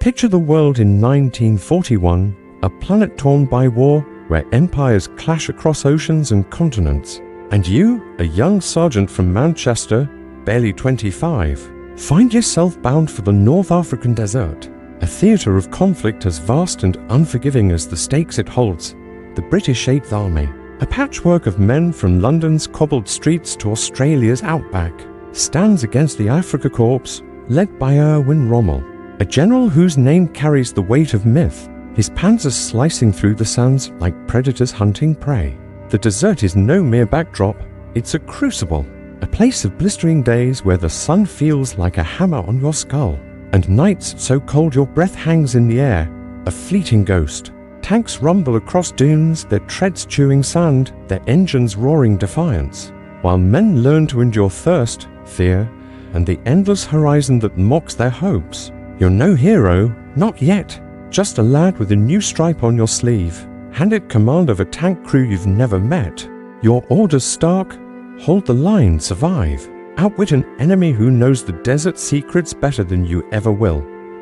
Picture the world in 1941, a planet torn by war where empires clash across oceans and continents. And you, a young sergeant from Manchester, barely 25, find yourself bound for the North African desert, a theatre of conflict as vast and unforgiving as the stakes it holds, the British 8th Army. A patchwork of men from London's cobbled streets to Australia's outback stands against the Afrika Korps, led by Erwin Rommel, a general whose name carries the weight of myth, his panzers slicing through the sands like predators hunting prey. The desert is no mere backdrop, it's a crucible, a place of blistering days where the sun feels like a hammer on your skull, and nights so cold your breath hangs in the air, a fleeting ghost. Tanks rumble across dunes, their treads chewing sand, their engines roaring defiance, while men learn to endure thirst, fear, and the endless horizon that mocks their hopes. You're no hero, not yet, just a lad with a new stripe on your sleeve, handed command of a tank crew you've never met. Your orders stark: hold the line, survive, outwit an enemy who knows the desert secrets better than you ever will.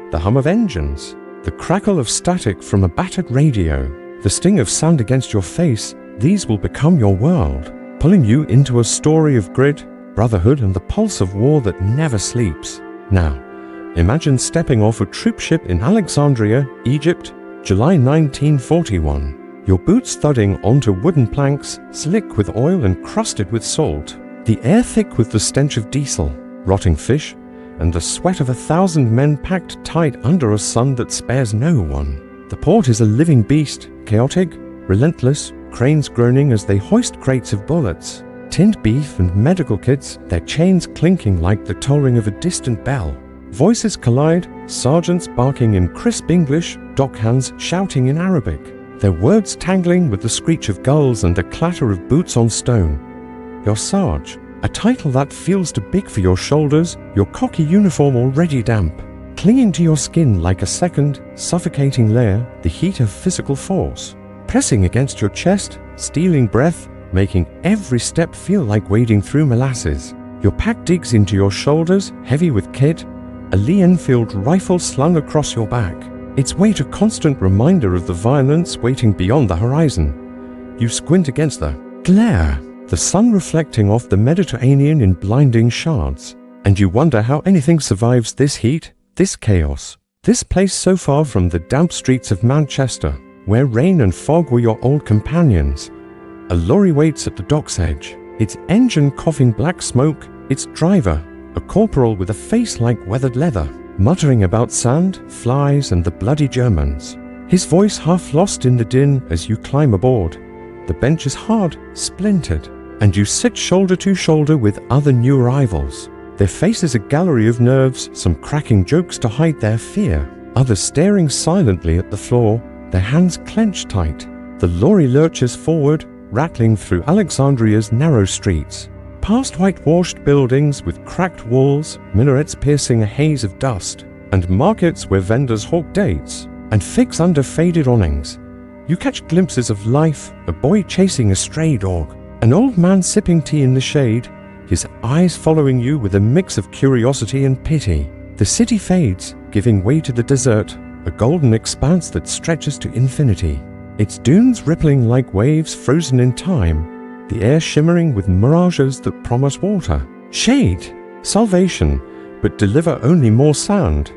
The hum of engines, the crackle of static from a battered radio, the sting of sand against your face, these will become your world, pulling you into a story of grit, brotherhood, and the pulse of war that never sleeps. Now, imagine stepping off a troopship in Alexandria, Egypt, July 1941. Your boots thudding onto wooden planks, slick with oil and crusted with salt. The air thick with the stench of diesel, rotting fish, and the sweat of 1,000 men packed tight under a sun that spares no one. The port is a living beast, chaotic, relentless, cranes groaning as they hoist crates of bullets, tinned beef and medical kits, their chains clinking like the tolling of a distant bell. Voices collide, sergeants barking in crisp English, dockhands shouting in Arabic, their words tangling with the screech of gulls and the clatter of boots on stone. Your Sarge, a title that feels too big for your shoulders, your cocky uniform already damp, clinging to your skin like a second, suffocating layer, the heat of physical force, pressing against your chest, stealing breath, making every step feel like wading through molasses. Your pack digs into your shoulders, heavy with kit, a Lee Enfield rifle slung across your back, its weight a constant reminder of the violence waiting beyond the horizon. You squint against the glare, the sun reflecting off the Mediterranean in blinding shards, and you wonder how anything survives this heat, this chaos, this place so far from the damp streets of Manchester, where rain and fog were your old companions. A lorry waits at the dock's edge, its engine coughing black smoke, its driver, a corporal with a face like weathered leather, muttering about sand, flies, and the bloody Germans, his voice half lost in the din as you climb aboard. The bench is hard, splintered, and you sit shoulder to shoulder with other new arrivals. Their faces a gallery of nerves, some cracking jokes to hide their fear, others staring silently at the floor, their hands clenched tight. The lorry lurches forward, rattling through Alexandria's narrow streets, past whitewashed buildings with cracked walls, minarets piercing a haze of dust, and markets where vendors hawk dates and figs under faded awnings. You catch glimpses of life, a boy chasing a stray dog, an old man sipping tea in the shade, his eyes following you with a mix of curiosity and pity. The city fades, giving way to the desert, a golden expanse that stretches to infinity, its dunes rippling like waves frozen in time, the air shimmering with mirages that promise water, shade, salvation, but deliver only more sand.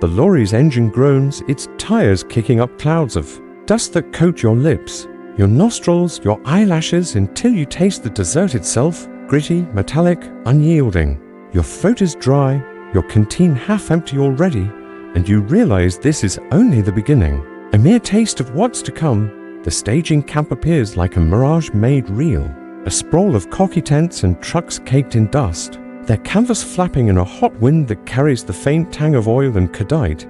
The lorry's engine groans, its tires kicking up clouds of dust that coat your lips, your nostrils, your eyelashes, until you taste the desert itself, gritty, metallic, unyielding. Your throat is dry, your canteen half empty already, and you realize this is only the beginning, a mere taste of what's to come. The staging camp appears like a mirage made real, a sprawl of cocky tents and trucks caked in dust, their canvas flapping in a hot wind that carries the faint tang of oil and cadite.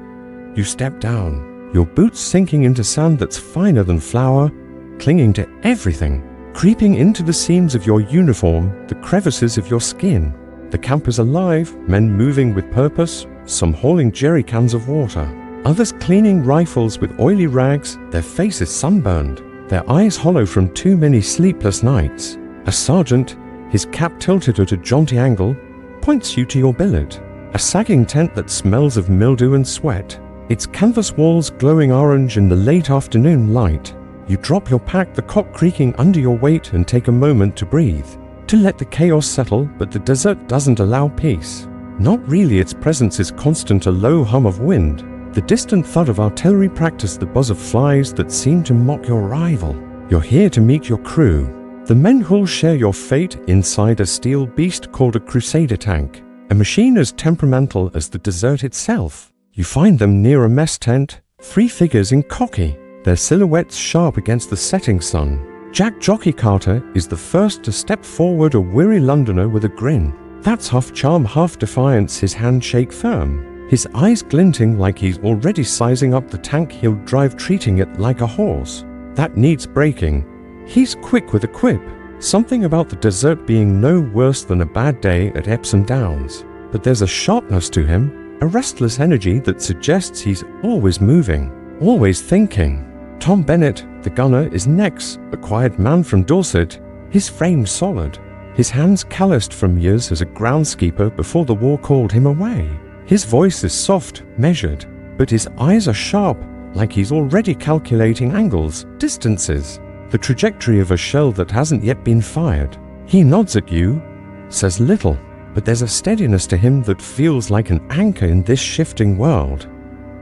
You step down, your boots sinking into sand that's finer than flour, clinging to everything, creeping into the seams of your uniform, the crevices of your skin. The camp is alive, men moving with purpose, some hauling jerry cans of water, others cleaning rifles with oily rags, their faces sunburned, their eyes hollow from too many sleepless nights. A sergeant, his cap tilted at a jaunty angle, points you to your billet, a sagging tent that smells of mildew and sweat, its canvas walls glowing orange in the late afternoon light. You drop your pack, the cot creaking under your weight, and take a moment to breathe, to let the chaos settle, but the desert doesn't allow peace. Not really, its presence is constant, a low hum of wind, the distant thud of artillery practice, the buzz of flies that seem to mock your arrival. You're here to meet your crew, the men who'll share your fate inside a steel beast called a Crusader tank, a machine as temperamental as the desert itself. You find them near a mess tent, 3 figures in khaki, their silhouettes sharp against the setting sun. Jack Jockey Carter is the first to step forward, a weary Londoner with a grin. That's half charm, half defiance, his handshake firm, his eyes glinting like he's already sizing up the tank he'll drive, treating it like a horse that needs breaking. He's quick with a quip, something about the desert being no worse than a bad day at Epsom Downs. But there's a sharpness to him, a restless energy that suggests he's always moving, always thinking. Tom Bennett, the gunner, is next, a quiet man from Dorset, his frame solid, his hands calloused from years as a groundskeeper before the war called him away. His voice is soft, measured, but his eyes are sharp, like he's already calculating angles, distances, the trajectory of a shell that hasn't yet been fired. He nods at you, says little, but there's a steadiness to him that feels like an anchor in this shifting world.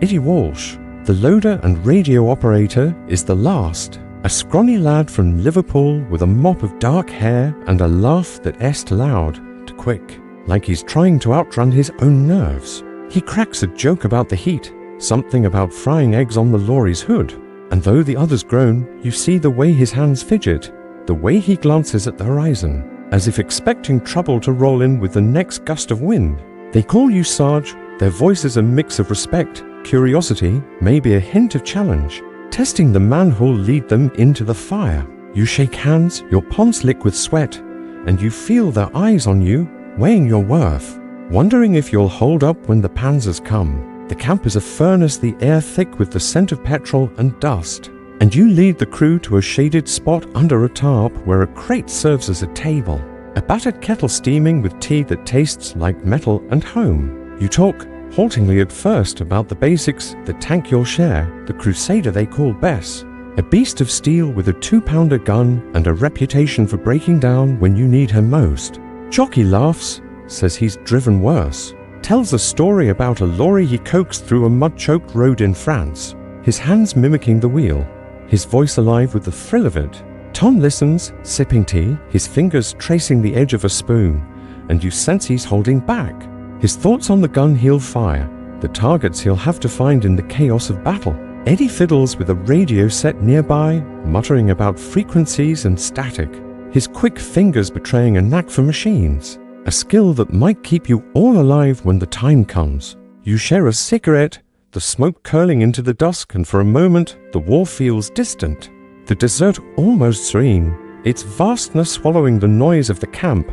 Eddie Walsh, the loader and radio operator, is the last, a scrawny lad from Liverpool with a mop of dark hair and a laugh that est loud to quick, like he's trying to outrun his own nerves. He cracks a joke about the heat, something about frying eggs on the lorry's hood, and though the others groan, you see the way his hands fidget, the way he glances at the horizon, as if expecting trouble to roll in with the next gust of wind. They call you Sarge, their voices a mix of respect, curiosity, maybe a hint of challenge, testing the man who'll lead them into the fire. You shake hands, your palms slick with sweat, and you feel their eyes on you, weighing your worth, wondering if you'll hold up when the panzers come. The camp is a furnace, the air thick with the scent of petrol and dust, and you lead the crew to a shaded spot under a tarp where a crate serves as a table, a battered kettle steaming with tea that tastes like metal and home. You talk, haltingly at first, about the basics, the tank you'll share, the Crusader they call Bess, a beast of steel with a 2-pounder gun and a reputation for breaking down when you need her most. Jockey laughs, says he's driven worse, tells a story about a lorry he coaxed through a mud-choked road in France, his hands mimicking the wheel, his voice alive with the thrill of it. Tom listens, sipping tea, his fingers tracing the edge of a spoon, and you sense he's holding back, his thoughts on the gun he'll fire, the targets he'll have to find in the chaos of battle. Eddie fiddles with a radio set nearby, muttering about frequencies and static, his quick fingers betraying a knack for machines, a skill that might keep you all alive when the time comes. You share a cigarette, the smoke curling into the dusk, and for a moment the war feels distant, the desert almost serene, its vastness swallowing the noise of the camp.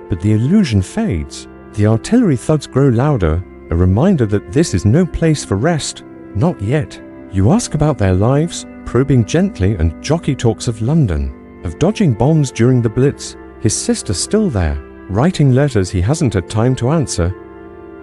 But the illusion fades. The artillery thuds grow louder, a reminder that this is no place for rest, not yet. You ask about their lives, probing gently, and Jockey talks of London, of dodging bombs during the Blitz, his sister still there, writing letters he hasn't had time to answer.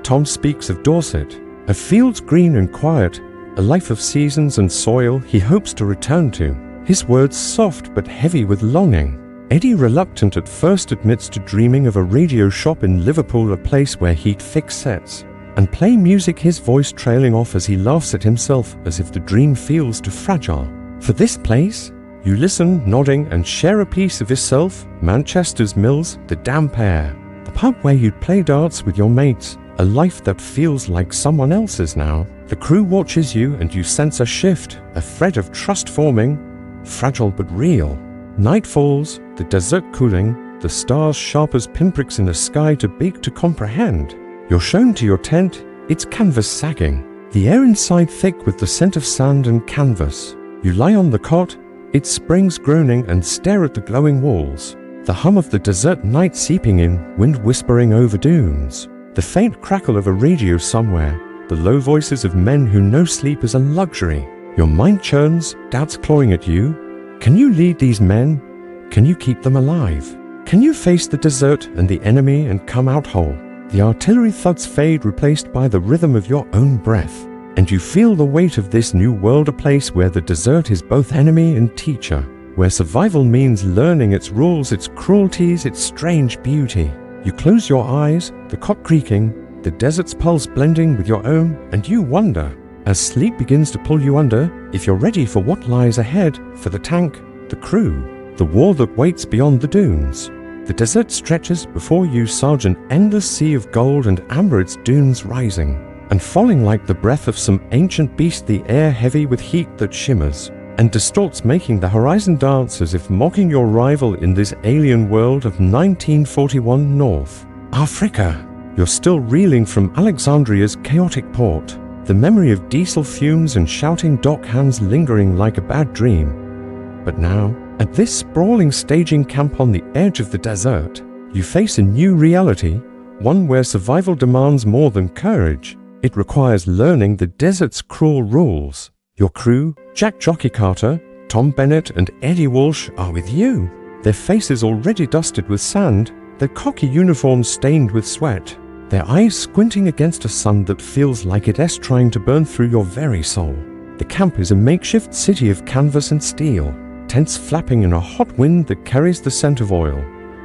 Tom speaks of Dorset, of fields green and quiet, a life of seasons and soil he hopes to return to, his words soft but heavy with longing. Eddie, reluctant at first, admits to dreaming of a radio shop in Liverpool, a place where he'd fix sets and play music, his voice trailing off as he laughs at himself as if the dream feels too fragile. For this place? You listen, nodding, and share a piece of yourself, Manchester's Mills, the damp air, the pub where you'd play darts with your mates, a life that feels like someone else's now. The crew watches you and you sense a shift, a thread of trust forming, fragile but real. Night falls, the desert cooling, the stars sharp as pinpricks in a sky too big to comprehend. You're shown to your tent, its canvas sagging, the air inside thick with the scent of sand and canvas. You lie on the cot, its springs groaning, and stare at the glowing walls, the hum of the desert night seeping in, wind whispering over dunes, the faint crackle of a radio somewhere, the low voices of men who know sleep is a luxury. Your mind churns, doubts clawing at you. Can you lead these men? Can you keep them alive? Can you face the desert and the enemy and come out whole? The artillery thuds fade, replaced by the rhythm of your own breath. and you feel the weight of this new world, a place where the desert is both enemy and teacher, where survival means learning its rules, its cruelties, its strange beauty. You close your eyes, the cot creaking, the desert's pulse blending with your own, and you wonder, as sleep begins to pull you under, if you're ready for what lies ahead, for the tank, the crew, the war that waits beyond the dunes. The desert stretches before you, Sergeant, endless sea of gold and amber, its dunes rising, and falling like the breath of some ancient beast, the air heavy with heat that shimmers and distorts, making the horizon dance as if mocking your rival in this alien world of 1941 North Africa. You're still reeling from Alexandria's chaotic port, the memory of diesel fumes and shouting dock hands lingering like a bad dream. But now, at this sprawling staging camp on the edge of the desert, you face a new reality, one where survival demands more than courage. It requires learning the desert's cruel rules. Your crew, Jack Jockey Carter, Tom Bennett and Eddie Walsh, are with you. Their faces already dusted with sand, their cocky uniforms stained with sweat, their eyes squinting against a sun that feels like it's trying to burn through your very soul. The camp is a makeshift city of canvas and steel, tents flapping in a hot wind that carries the scent of oil,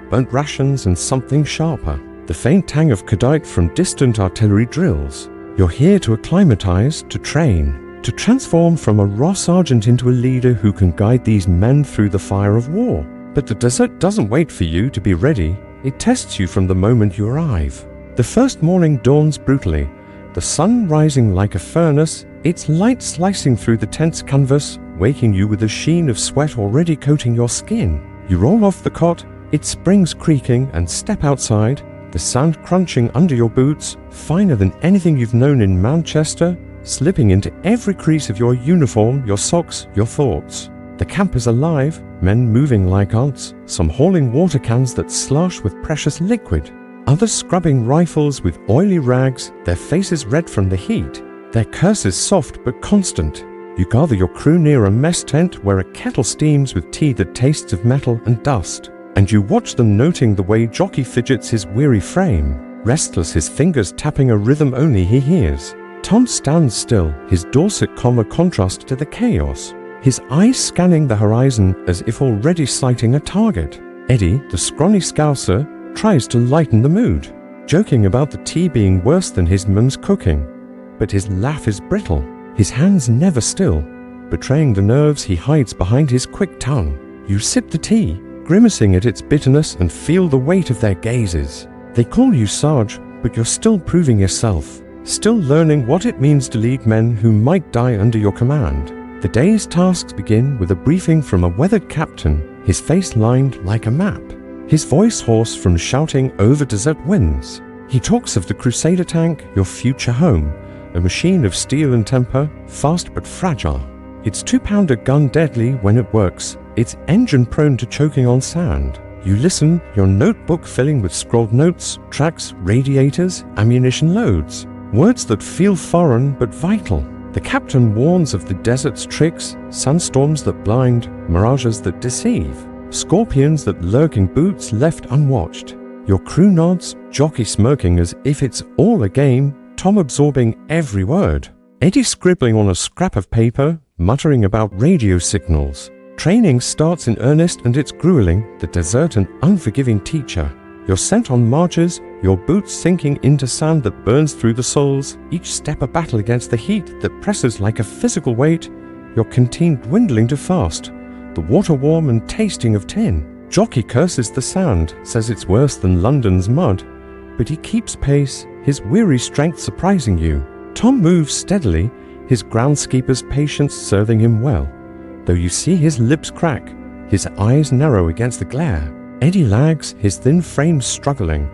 burnt rations and something sharper, the faint tang of cordite from distant artillery drills. You're here to acclimatize, to train, to transform from a raw sergeant into a leader who can guide these men through the fire of war. But the desert doesn't wait for you to be ready. It tests you from the moment you arrive. The first morning dawns brutally, the sun rising like a furnace, its light slicing through the tent's canvas, waking you with a sheen of sweat already coating your skin. You roll off the cot, its springs creaking, and step outside, the sand crunching under your boots, finer than anything you've known in Manchester, slipping into every crease of your uniform, your socks, your thoughts. The camp is alive, men moving like ants, some hauling water cans that slosh with precious liquid, others scrubbing rifles with oily rags, their faces red from the heat, their curses soft but constant. You gather your crew near a mess tent where a kettle steams with tea that tastes of metal and dust, and you watch them, noting the way Jockey fidgets his weary frame, restless, his fingers tapping a rhythm only he hears. Tom stands still, his Dorset calm a contrast to the chaos, his eyes scanning the horizon as if already sighting a target. Eddie, the scrawny scouser, tries to lighten the mood, joking about the tea being worse than his mum's cooking, but his laugh is brittle, his hands never still, betraying the nerves he hides behind his quick tongue. You sip the tea, grimacing at its bitterness, and feel the weight of their gazes. They call you Sarge, but you're still proving yourself, still learning what it means to lead men who might die under your command. The day's tasks begin with a briefing from a weathered captain, his face lined like a map, his voice hoarse from shouting over desert winds. He talks of the Crusader tank, your future home, a machine of steel and temper, fast but fragile. Its 2-pounder gun deadly when it works, its engine prone to choking on sand. You listen, your notebook filling with scrawled notes, tracks, radiators, ammunition loads, words that feel foreign but vital. The captain warns of the desert's tricks, sandstorms that blind, mirages that deceive, scorpions that lurk in boots left unwatched. Your crew nods, Jockey smirking as if it's all a game, Tom absorbing every word, Eddie scribbling on a scrap of paper, muttering about radio signals. Training starts in earnest, and it's grueling, the desert an unforgiving teacher. You're sent on marches, your boots sinking into sand that burns through the soles, each step a battle against the heat that presses like a physical weight, your canteen dwindling to fast, the water warm and tasting of tin. Jockey curses the sand, says it's worse than London's mud, but he keeps pace, his weary strength surprising you. Tom moves steadily, his groundskeeper's patience serving him well, though you see his lips crack, his eyes narrow against the glare. Eddie lags, his thin frame struggling,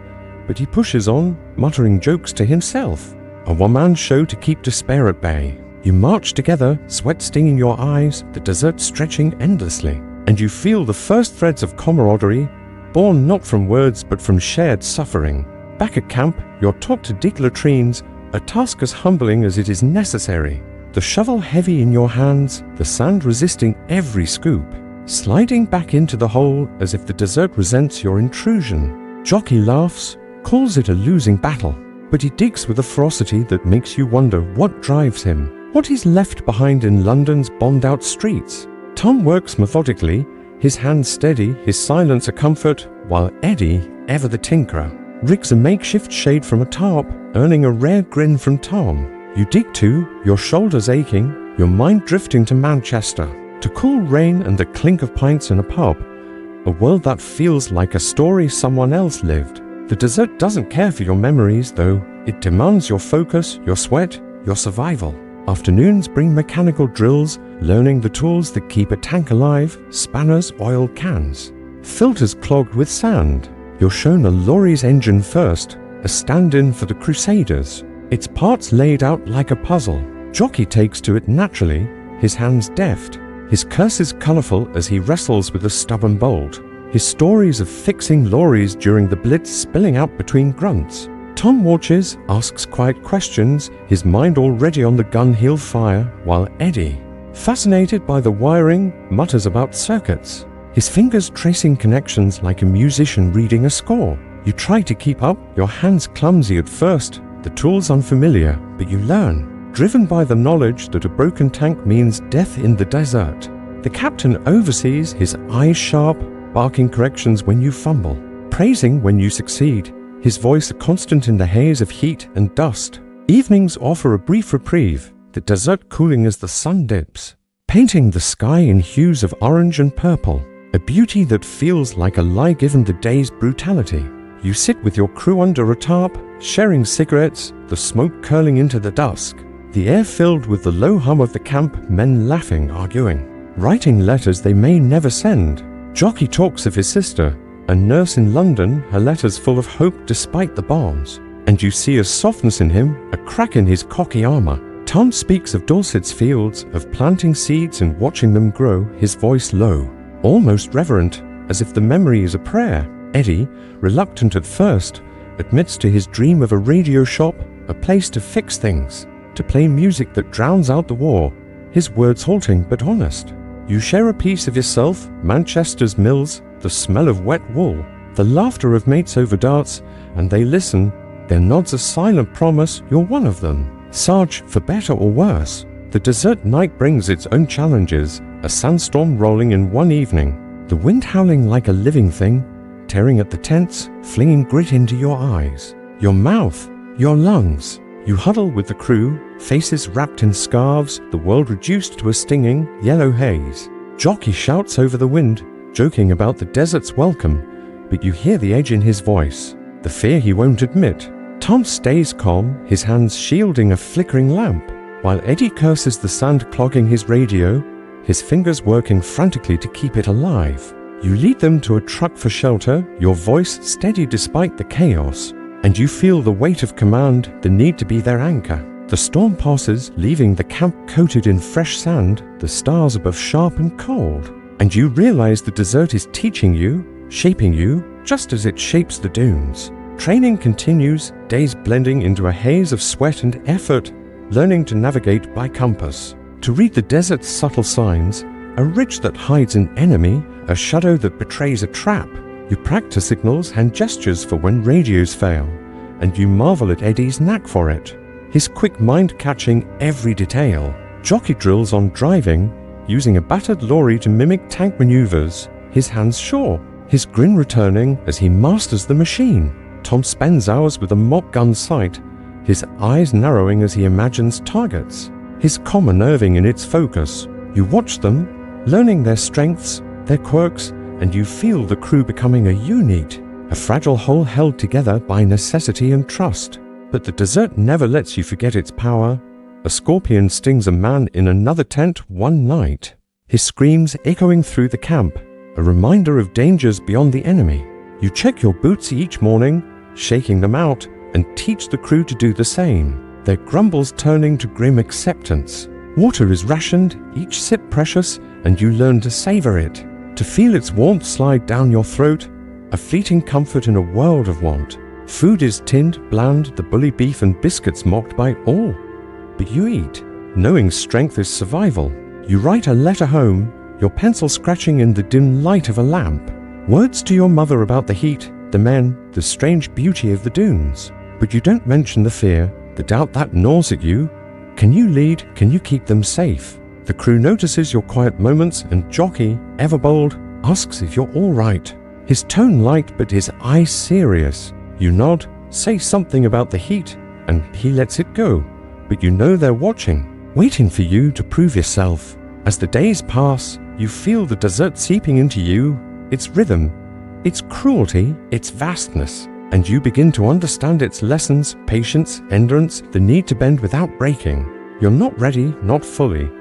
but he pushes on, muttering jokes to himself. A one-man show to keep despair at bay. You march together, sweat stinging your eyes, the desert stretching endlessly, and you feel the first threads of camaraderie, born not from words but from shared suffering. Back at camp, you're taught to dig latrines, a task as humbling as it is necessary. The shovel heavy in your hands, the sand resisting every scoop, sliding back into the hole as if the desert resents your intrusion. Jockey laughs, calls it a losing battle. but he digs with a ferocity that makes you wonder what drives him, what he's left behind in London's bombed-out streets. Tom works methodically, his hands steady, his silence a comfort, while Eddie, ever the tinkerer, rigs a makeshift shade from a tarp, earning a rare grin from Tom. You dig too, your shoulders aching, your mind drifting to Manchester, to cool rain and the clink of pints in a pub, a world that feels like a story someone else lived. The desert doesn't care for your memories, though. It demands your focus, your sweat, your survival. Afternoons bring mechanical drills, learning the tools that keep a tank alive, spanners, oil cans. Filters clogged with sand. You're shown a lorry's engine first, a stand-in for the Crusaders. Its parts laid out like a puzzle. Jockey takes to it naturally, his hands deft, his curses colourful as he wrestles with a stubborn bolt. His stories of fixing lorries during the Blitz spilling out between grunts. Tom watches, asks quiet questions, his mind already on the gun he'll fire, while Eddie, fascinated by the wiring, mutters about circuits, his fingers tracing connections like a musician reading a score. You try to keep up, your hands clumsy at first, the tools unfamiliar, but you learn, driven by the knowledge that a broken tank means death in the desert. The captain oversees, his eyes sharp, barking corrections when you fumble, praising when you succeed, his voice a constant in the haze of heat and dust. Evenings offer a brief reprieve, the desert cooling as the sun dips, painting the sky in hues of orange and purple, a beauty that feels like a lie given the day's brutality. You sit with your crew under a tarp, sharing cigarettes, the smoke curling into the dusk, the air filled with the low hum of the camp, men laughing, arguing, writing letters they may never send. Jockey talks of his sister, a nurse in London, her letters full of hope despite the bombs. And you see a softness in him, a crack in his cocky armour. Tom speaks of Dorset's fields, of planting seeds and watching them grow, his voice low, almost reverent, as if the memory is a prayer. Eddie, reluctant at first, admits to his dream of a radio shop, a place to fix things, to play music that drowns out the war, his words halting but honest. You share a piece of yourself, Manchester's mills, the smell of wet wool, the laughter of mates over darts, and they listen, their nods a silent promise you're one of them. Sarge, for better or worse. The desert night brings its own challenges, a sandstorm rolling in one evening, the wind howling like a living thing, tearing at the tents, flinging grit into your eyes, your mouth, your lungs. You huddle with the crew, faces wrapped in scarves, the world reduced to a stinging, yellow haze. Jockey shouts over the wind, joking about the desert's welcome, but you hear the edge in his voice, the fear he won't admit. Tom stays calm, his hands shielding a flickering lamp, while Eddie curses the sand clogging his radio, his fingers working frantically to keep it alive. You lead them to a truck for shelter, your voice steady despite the chaos, and you feel the weight of command, the need to be their anchor. The storm passes, leaving the camp coated in fresh sand, the stars above sharp and cold. And you realize the desert is teaching you, shaping you, just as it shapes the dunes. Training continues, days blending into a haze of sweat and effort, learning to navigate by compass, to read the desert's subtle signs, a ridge that hides an enemy, a shadow that betrays a trap. You practice signals and gestures for when radios fail, and you marvel at Eddie's knack for it, his quick mind catching every detail. Jockey drills on driving, using a battered lorry to mimic tank maneuvers, his hands sure, his grin returning as he masters the machine. Tom spends hours with a mock gun sight, his eyes narrowing as he imagines targets, his comm unnerving in its focus. You watch them, learning their strengths, their quirks, and you feel the crew becoming a unit, a fragile whole held together by necessity and trust. But the desert never lets you forget its power. A scorpion stings a man in another tent one night, his screams echoing through the camp, a reminder of dangers beyond the enemy. You check your boots each morning, shaking them out, and teach the crew to do the same, their grumbles turning to grim acceptance. Water is rationed, each sip precious, and you learn to savor it, to feel its warmth slide down your throat, a fleeting comfort in a world of want. Food is tinned, bland, the bully beef and biscuits mocked by all. But you eat, knowing strength is survival. You write a letter home, your pencil scratching in the dim light of a lamp. Words to your mother about the heat, the men, the strange beauty of the dunes. But you don't mention the fear, the doubt that gnaws at you. Can you lead? Can you keep them safe? The crew notices your quiet moments, and Jockey, ever bold, asks if you're all right. His tone light but his eyes serious. You nod, say something about the heat, and he lets it go. But you know they're watching, waiting for you to prove yourself. As the days pass, you feel the desert seeping into you, its rhythm, its cruelty, its vastness, and you begin to understand its lessons, patience, endurance, the need to bend without breaking. You're not ready, not fully,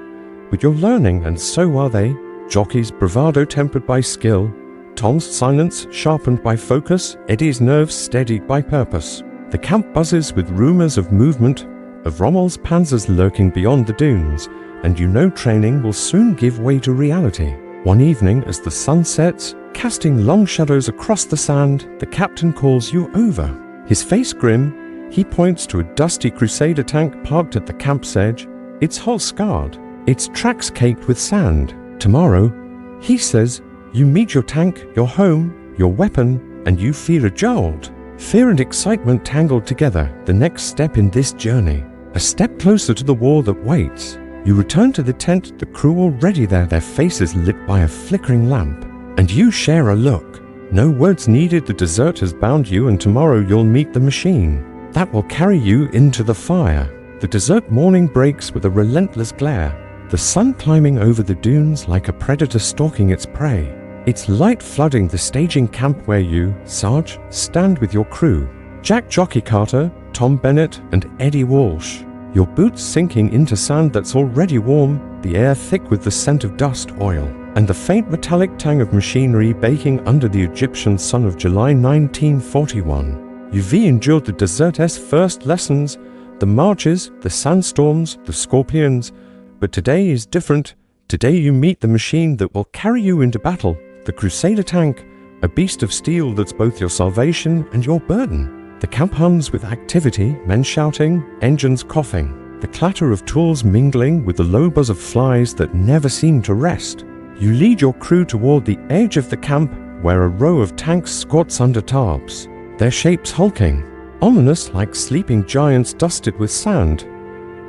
but you're learning, and so are they. Jockey's bravado tempered by skill, Tom's silence sharpened by focus, Eddie's nerves steadied by purpose. The camp buzzes with rumors of movement, of Rommel's panzers lurking beyond the dunes, and you know training will soon give way to reality. One evening, as the sun sets, casting long shadows across the sand, the captain calls you over. His face grim, he points to a dusty Crusader tank parked at the camp's edge, its hull scarred, its tracks caked with sand. Tomorrow, he says, you meet your tank, your home, your weapon, and you feel a jolt. Fear and excitement tangled together, the next step in this journey. A step closer to the war that waits. You return to the tent, the crew already there, their faces lit by a flickering lamp. And you share a look. No words needed, the desert has bound you, and tomorrow you'll meet the machine. That will carry you into the fire. The desert morning breaks with a relentless glare. The sun climbing over the dunes like a predator stalking its prey. Its light flooding the staging camp where you, Sarge, stand with your crew. Jack Jockey Carter, Tom Bennett, and Eddie Walsh. Your boots sinking into sand that's already warm, the air thick with the scent of dust, oil, and the faint metallic tang of machinery baking under the Egyptian sun of July 1941. UV endured the desert's first lessons, the marches, the sandstorms, the scorpions, but today is different. Today you meet the machine that will carry you into battle, the Crusader tank, a beast of steel that's both your salvation and your burden. The camp hums with activity, men shouting, engines coughing, the clatter of tools mingling with the low buzz of flies that never seem to rest. You lead your crew toward the edge of the camp where a row of tanks squats under tarps, their shapes hulking, ominous like sleeping giants dusted with sand.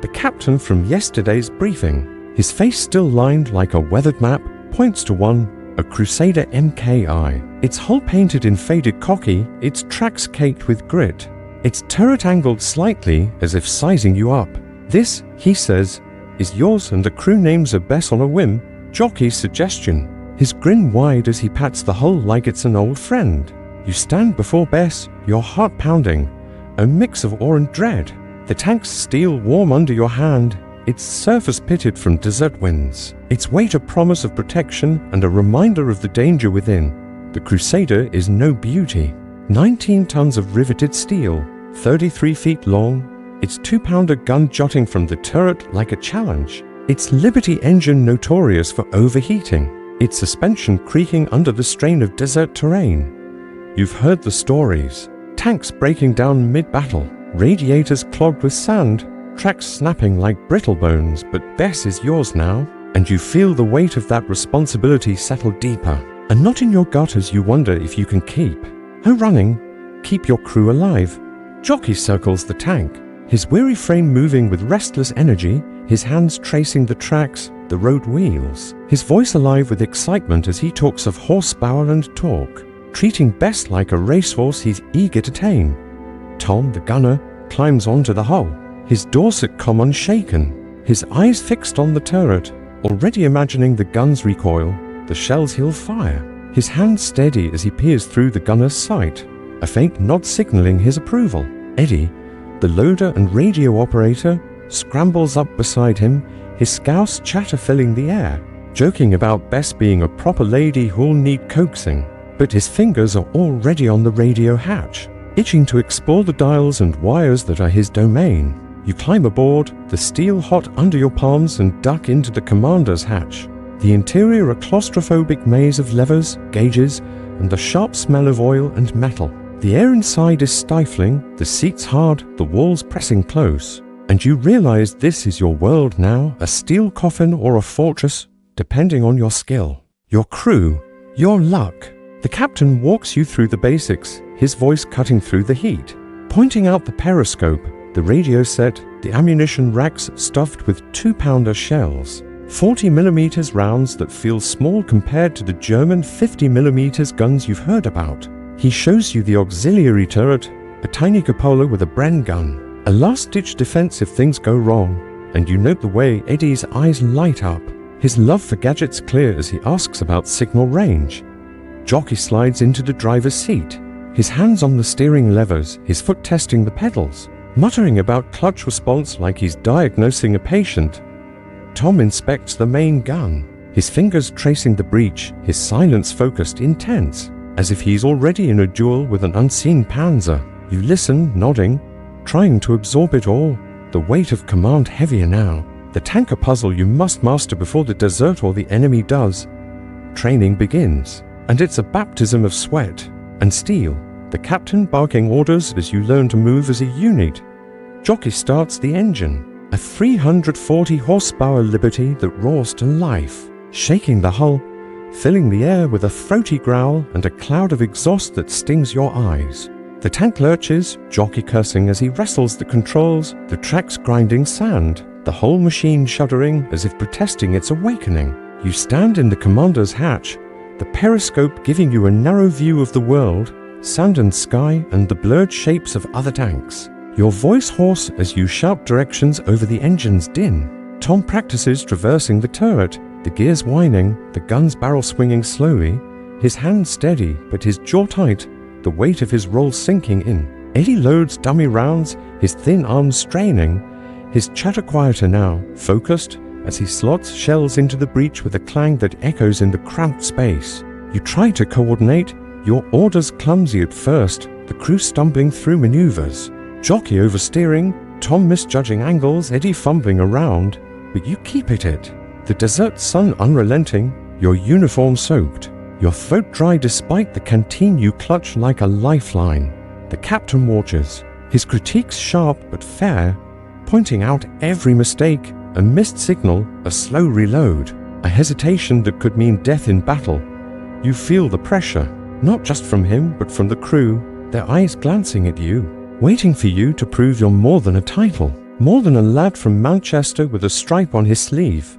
The captain from yesterday's briefing, his face still lined like a weathered map, points to one, a Crusader MKI. Its hull painted in faded khaki, its tracks caked with grit, its turret angled slightly as if sizing you up. This, he says, is yours, and the crew names are Bess on a whim, Jockey's suggestion, his grin wide as he pats the hull like it's an old friend. You stand before Bess, your heart pounding, a mix of awe and dread. The tank's steel warm under your hand, its surface pitted from desert winds, its weight a promise of protection and a reminder of the danger within. The Crusader is no beauty. 19 tons of riveted steel, 33 feet long, its 2-pounder gun jutting from the turret like a challenge, its Liberty engine notorious for overheating, its suspension creaking under the strain of desert terrain. You've heard the stories. Tanks breaking down mid-battle, radiators clogged with sand, tracks snapping like brittle bones, but Bess is yours now, and you feel the weight of that responsibility settle deeper, a knot in your gut as you wonder if you can keep keep your crew alive. Jockey circles the tank, his weary frame moving with restless energy, his hands tracing the tracks, the road wheels, his voice alive with excitement as he talks of horsepower and torque, treating Bess like a racehorse he's eager to tame. Tom, the gunner, climbs onto the hull, his Dorset comm unshaken, his eyes fixed on the turret, already imagining the gun's recoil, the shells he'll fire, his hand steady as he peers through the gunner's sight, a faint nod signaling his approval. Eddie, the loader and radio operator, scrambles up beside him, his scouse chatter filling the air, joking about Bess being a proper lady who'll need coaxing, but his fingers are already on the radio hatch, itching to explore the dials and wires that are his domain. You climb aboard, the steel hot under your palms, and duck into the commander's hatch. The interior a claustrophobic maze of levers, gauges, and the sharp smell of oil and metal. The air inside is stifling, the seats hard, the walls pressing close. And you realize this is your world now, a steel coffin or a fortress, depending on your skill, your crew, your luck. The captain walks you through the basics, his voice cutting through the heat. Pointing out the periscope, the radio set, the ammunition racks stuffed with 2-pounder shells. 40mm rounds that feel small compared to the German 50mm guns you've heard about. He shows you the auxiliary turret, a tiny cupola with a Bren gun. A last-ditch defense if things go wrong, and you note the way Eddie's eyes light up. His love for gadgets clear as he asks about signal range. Jockey slides into the driver's seat, his hands on the steering levers, his foot testing the pedals, muttering about clutch response like he's diagnosing a patient. Tom inspects the main gun, his fingers tracing the breech, his silence focused, intense, as if he's already in a duel with an unseen panzer. You listen, nodding, trying to absorb it all, the weight of command heavier now. The tanker puzzle you must master before the desert or the enemy does. Training begins, and it's a baptism of sweat and steel, the captain barking orders as you learn to move as a unit. Jockey starts the engine, a 340 horsepower Liberty that roars to life, shaking the hull, filling the air with a throaty growl and a cloud of exhaust that stings your eyes. The tank lurches, Jockey cursing as he wrestles the controls, the tracks grinding sand, the whole machine shuddering as if protesting its awakening. You stand in the commander's hatch, the periscope giving you a narrow view of the world, sand and sky and the blurred shapes of other tanks. Your voice hoarse as you shout directions over the engine's din. Tom practices traversing the turret, the gears whining, the gun's barrel swinging slowly, his hands steady but his jaw tight, the weight of his roll sinking in. Eddie loads dummy rounds, his thin arms straining, his chatter quieter now, focused, as he slots shells into the breech with a clang that echoes in the cramped space. You try to coordinate, your orders clumsy at first, the crew stumbling through maneuvers. Jockey oversteering, Tom misjudging angles, Eddie fumbling around, but you keep at it. The desert sun unrelenting, your uniform soaked, your throat dry despite the canteen you clutch like a lifeline. The captain watches, his critiques sharp but fair, pointing out every mistake, a missed signal, a slow reload, a hesitation that could mean death in battle. You feel the pressure, not just from him but from the crew, their eyes glancing at you, waiting for you to prove you're more than a title, more than a lad from Manchester with a stripe on his sleeve.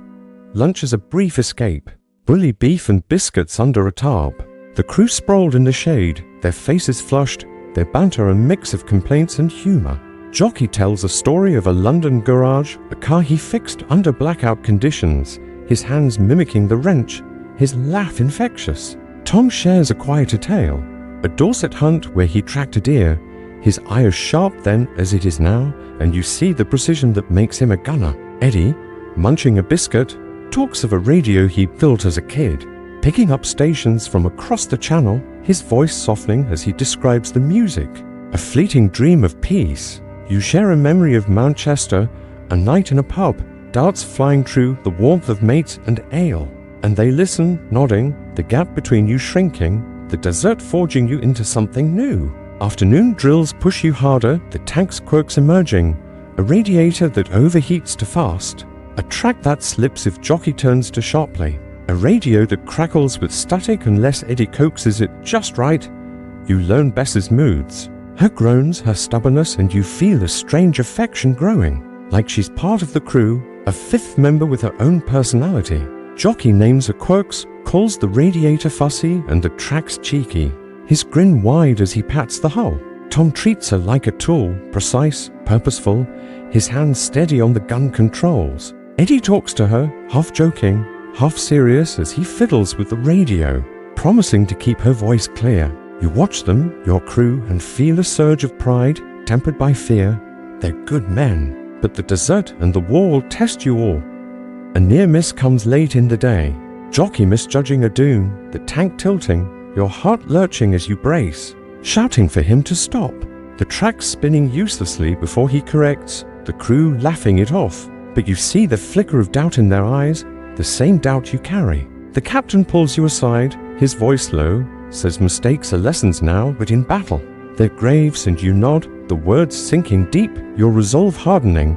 Lunch is a brief escape, bully beef and biscuits under a tarp. The crew sprawled in the shade, their faces flushed, their banter a mix of complaints and humor. Jockey tells a story of a London garage, a car he fixed under blackout conditions, his hands mimicking the wrench, his laugh infectious. Tom shares a quieter tale, a Dorset hunt where he tracked a deer, his eye as sharp then as it is now, and you see the precision that makes him a gunner. Eddie, munching a biscuit, talks of a radio he built as a kid, picking up stations from across the channel, his voice softening as he describes the music. A fleeting dream of peace. You share a memory of Manchester, a night in a pub, darts flying through, the warmth of mates and ale. And they listen, nodding, the gap between you shrinking, the desert forging you into something new. Afternoon drills push you harder, the tank's quirks emerging, a radiator that overheats to fast, a track that slips if jockey turns too sharply, a radio that crackles with static unless Eddie coaxes it just right. You learn Bess's moods, her groans, her stubbornness, and you feel a strange affection growing, like she's part of the crew, a fifth member with her own personality. Jockey names her quirks, calls the radiator fussy and the tracks cheeky, his grin wide as he pats the hull. Tom treats her like a tool, precise, purposeful, his hands steady on the gun controls. Eddie talks to her, half joking, half serious as he fiddles with the radio, promising to keep her voice clear. You watch them, your crew, and feel a surge of pride, tempered by fear. They're good men, but the desert and the war will test you all. A near miss comes late in the day. Jockey misjudging a dune, the tank tilting, your heart lurching as you brace, shouting for him to stop. The track spinning uselessly before he corrects, the crew laughing it off. But you see the flicker of doubt in their eyes, the same doubt you carry. The captain pulls you aside, his voice low, says mistakes are lessons now, but in battle. They're graves and you nod, the words sinking deep, your resolve hardening.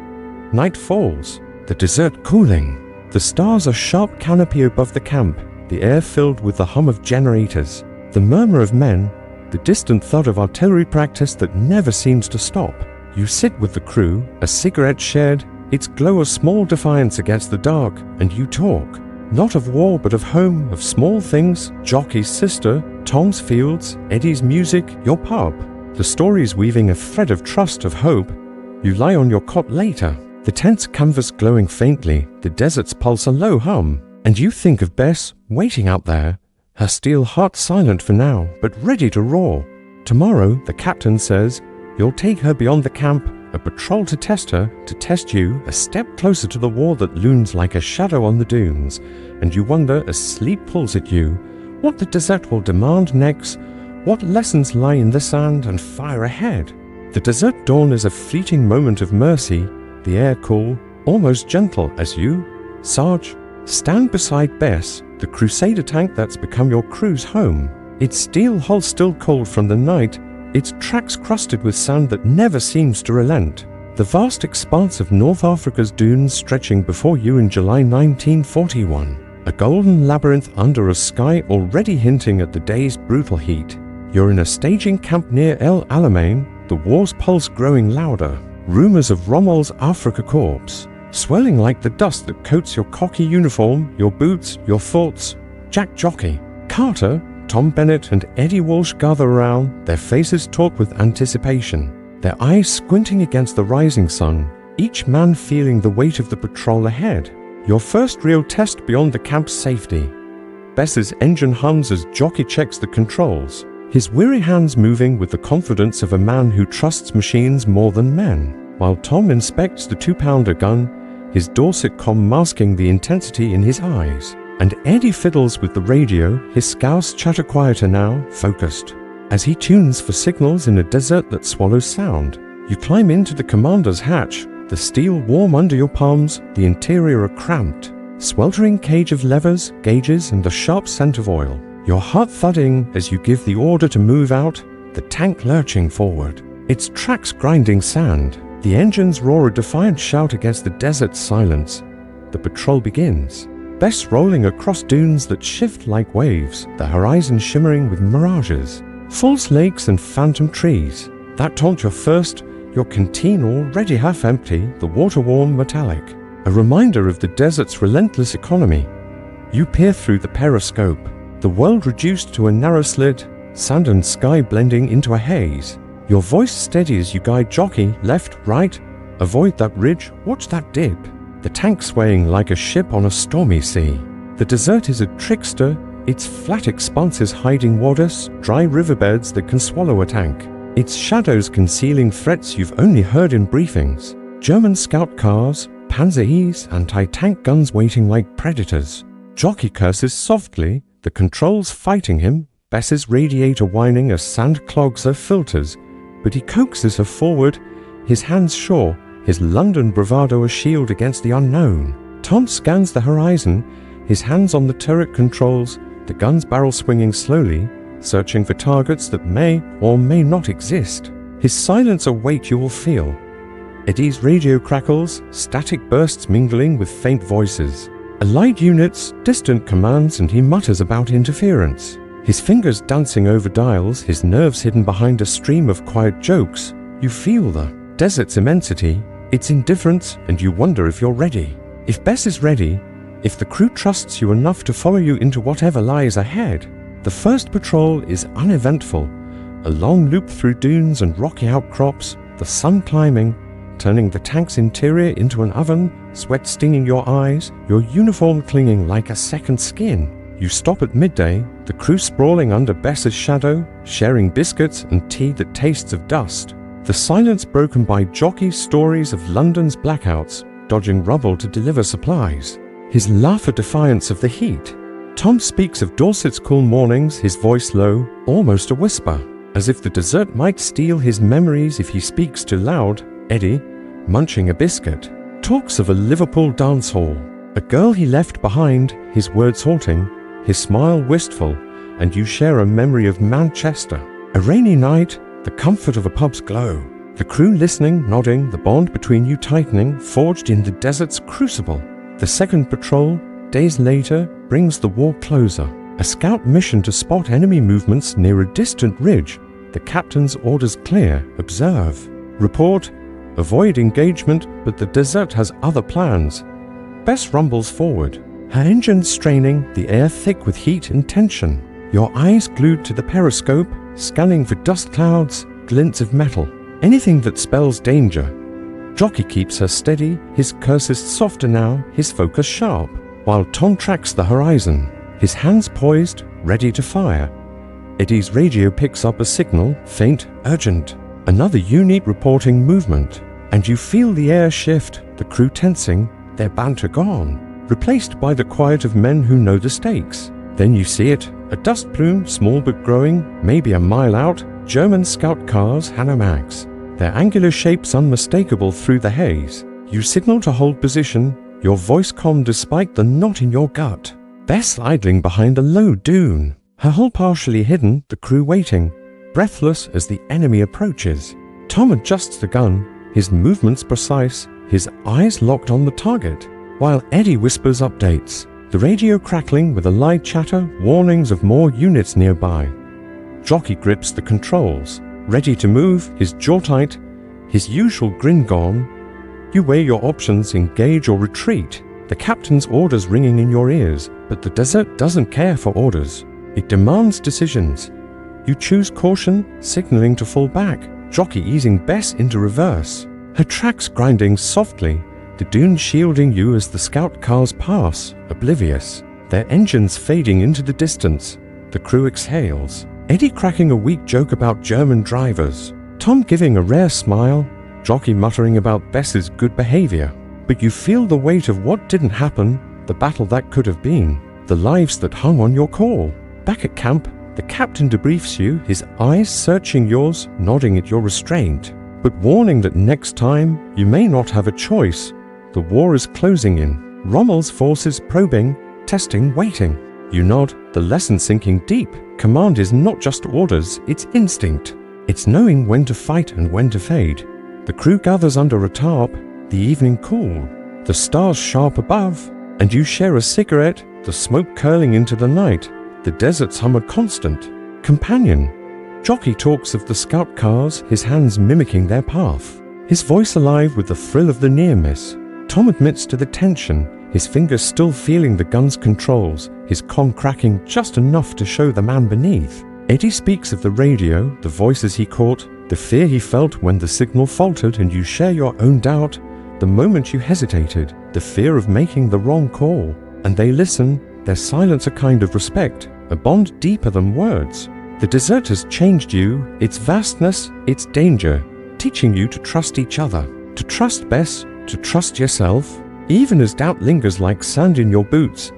Night falls, the desert cooling. The stars are sharp canopy above the camp, the air filled with the hum of generators, the murmur of men, the distant thud of artillery practice that never seems to stop. You sit with the crew, a cigarette shared, its glow a small defiance against the dark, and you talk. Not of war, but of home, of small things, Jockey's sister, Tom's fields, Eddie's music, your pub. The stories weaving a thread of trust, of hope. You lie on your cot later, the tent's canvas glowing faintly, the desert's pulse a low hum, and you think of Bess, waiting out there, her steel heart silent for now, but ready to roar. Tomorrow, the captain says, you'll take her beyond the camp, a patrol to test her, to test you, a step closer to the war that looms like a shadow on the dunes, and you wonder as sleep pulls at you, what the desert will demand next, what lessons lie in the sand and fire ahead. The desert dawn is a fleeting moment of mercy, the air cool, almost gentle as you, Sarge, stand beside Bess, the Crusader tank that's become your crew's home. Its steel hull still cold from the night, its tracks crusted with sand that never seems to relent. The vast expanse of North Africa's dunes stretching before you in July 1941. A golden labyrinth under a sky already hinting at the day's brutal heat. You're in a staging camp near El Alamein, the war's pulse growing louder. Rumors of Rommel's Africa Corps, swelling like the dust that coats your cocky uniform, your boots, your thoughts. Jack Jockey, Carter, Tom Bennett and Eddie Walsh gather around, their faces taut with anticipation, their eyes squinting against the rising sun, each man feeling the weight of the patrol ahead. Your first real test beyond the camp's safety. Bess's engine hums as Jockey checks the controls, his weary hands moving with the confidence of a man who trusts machines more than men, while Tom inspects the 2-pounder gun, his Dorset comm masking the intensity in his eyes. And Eddie fiddles with the radio, his scouse chatter quieter now, focused. As he tunes for signals in a desert that swallows sound, you climb into the commander's hatch, the steel warm under your palms, the interior a cramped, sweltering cage of levers, gauges, and the sharp scent of oil. Your heart thudding as you give the order to move out, the tank lurching forward, its tracks grinding sand. The engines roar a defiant shout against the desert's silence. The patrol begins. Bess rolling across dunes that shift like waves, the horizon shimmering with mirages, false lakes and phantom trees that taunt your thirst, your canteen already half empty, the water warm metallic, a reminder of the desert's relentless economy. You peer through the periscope, the world reduced to a narrow slit, sand and sky blending into a haze. Your voice steady as you guide Jockey left, right, avoid that ridge, watch that dip. The tank swaying like a ship on a stormy sea. The desert is a trickster, its flat expanses hiding waters, dry riverbeds that can swallow a tank. Its shadows concealing threats you've only heard in briefings. German scout cars, Panzer E's, anti-tank guns waiting like predators. Jockey curses softly, the controls fighting him, Bess's radiator whining as sand clogs her filters, but he coaxes her forward, his hands sure, his London bravado a shield against the unknown. Tom scans the horizon, his hands on the turret controls, the gun's barrel swinging slowly, searching for targets that may or may not exist. His silence a weight you will feel. Eddie's radio crackles, static bursts mingling with faint voices. Allied units, distant commands, and he mutters about interference. His fingers dancing over dials, his nerves hidden behind a stream of quiet jokes. You feel the desert's immensity, its indifference, and you wonder if you're ready. If Bess is ready, if the crew trusts you enough to follow you into whatever lies ahead. The first patrol is uneventful, a long loop through dunes and rocky outcrops, the sun climbing, turning the tank's interior into an oven, sweat stinging your eyes, your uniform clinging like a second skin. You stop at midday, the crew sprawling under Bess's shadow, sharing biscuits and tea that tastes of dust. The silence broken by Jockey's stories of London's blackouts, dodging rubble to deliver supplies. His laugh a defiance of the heat. Tom speaks of Dorset's cool mornings, his voice low, almost a whisper, as if the desert might steal his memories if he speaks too loud. Eddie, munching a biscuit, talks of a Liverpool dance hall, a girl he left behind, his words halting, his smile wistful, and you share a memory of Manchester. A rainy night, the comfort of a pub's glow, the crew listening, nodding, the bond between you tightening, forged in the desert's crucible. The second patrol, days later, brings the war closer, a scout mission to spot enemy movements near a distant ridge, The captain's orders clear. Observe. Report. Avoid engagement, but the desert has other plans. Bess rumbles forward. Her engines straining, the air thick with heat and tension. Your eyes glued to the periscope, scanning for dust clouds, glints of metal. Anything that spells danger. Jockey keeps her steady, his curses softer now, his focus sharp, while Tom tracks the horizon, his hands poised, ready to fire. Eddie's radio picks up a signal, faint, urgent. Another unit reporting movement, and you feel the air shift, the crew tensing, their banter gone, replaced by the quiet of men who know the stakes. Then you see it, a dust plume, small but growing, maybe a mile out, German scout cars, Hanamags. Their angular shapes unmistakable through the haze. You signal to hold position, your voice calm despite the knot in your gut. Bess idling behind a low dune, her hull partially hidden, the crew waiting, breathless as the enemy approaches. Tom adjusts the gun, his movements precise, his eyes locked on the target, while Eddie whispers updates, the radio crackling with a light chatter, warnings of more units nearby. Jockey grips the controls, ready to move, his jaw tight, his usual grin gone. You weigh your options, engage or retreat, the captain's orders ringing in your ears, but the desert doesn't care for orders. It demands decisions. You choose caution, signaling to fall back, Jockey easing Bess into reverse, her tracks grinding softly, the dunes shielding you as the scout cars pass, oblivious, their engines fading into the distance. The crew exhales, Eddie cracking a weak joke about German drivers, Tom giving a rare smile, Jockey muttering about Bess's good behavior. But you feel the weight of what didn't happen, the battle that could have been, the lives that hung on your call. Back at camp, the captain debriefs you, his eyes searching yours, nodding at your restraint, but warning that next time you may not have a choice. The war is closing in. Rommel's forces probing, testing, waiting. You nod, the lesson sinking deep. Command is not just orders, it's instinct. It's knowing when to fight and when to fade. The crew gathers under a tarp, the evening cool, the stars sharp above, and you share a cigarette, the smoke curling into the night. The desert's hum a constant companion. Jockey talks of the scout cars, his hands mimicking their path, his voice alive with the thrill of the near miss. Tom admits to the tension, his fingers still feeling the gun's controls, his comm cracking just enough to show the man beneath. Eddie speaks of the radio, the voices he caught, the fear he felt when the signal faltered, and you share your own doubt, the moment you hesitated, the fear of making the wrong call. And they listen, their silence a kind of respect, a bond deeper than words. The desert has changed you, its vastness, its danger, teaching you to trust each other, to trust Bess, to trust yourself. Even as doubt lingers like sand in your boots,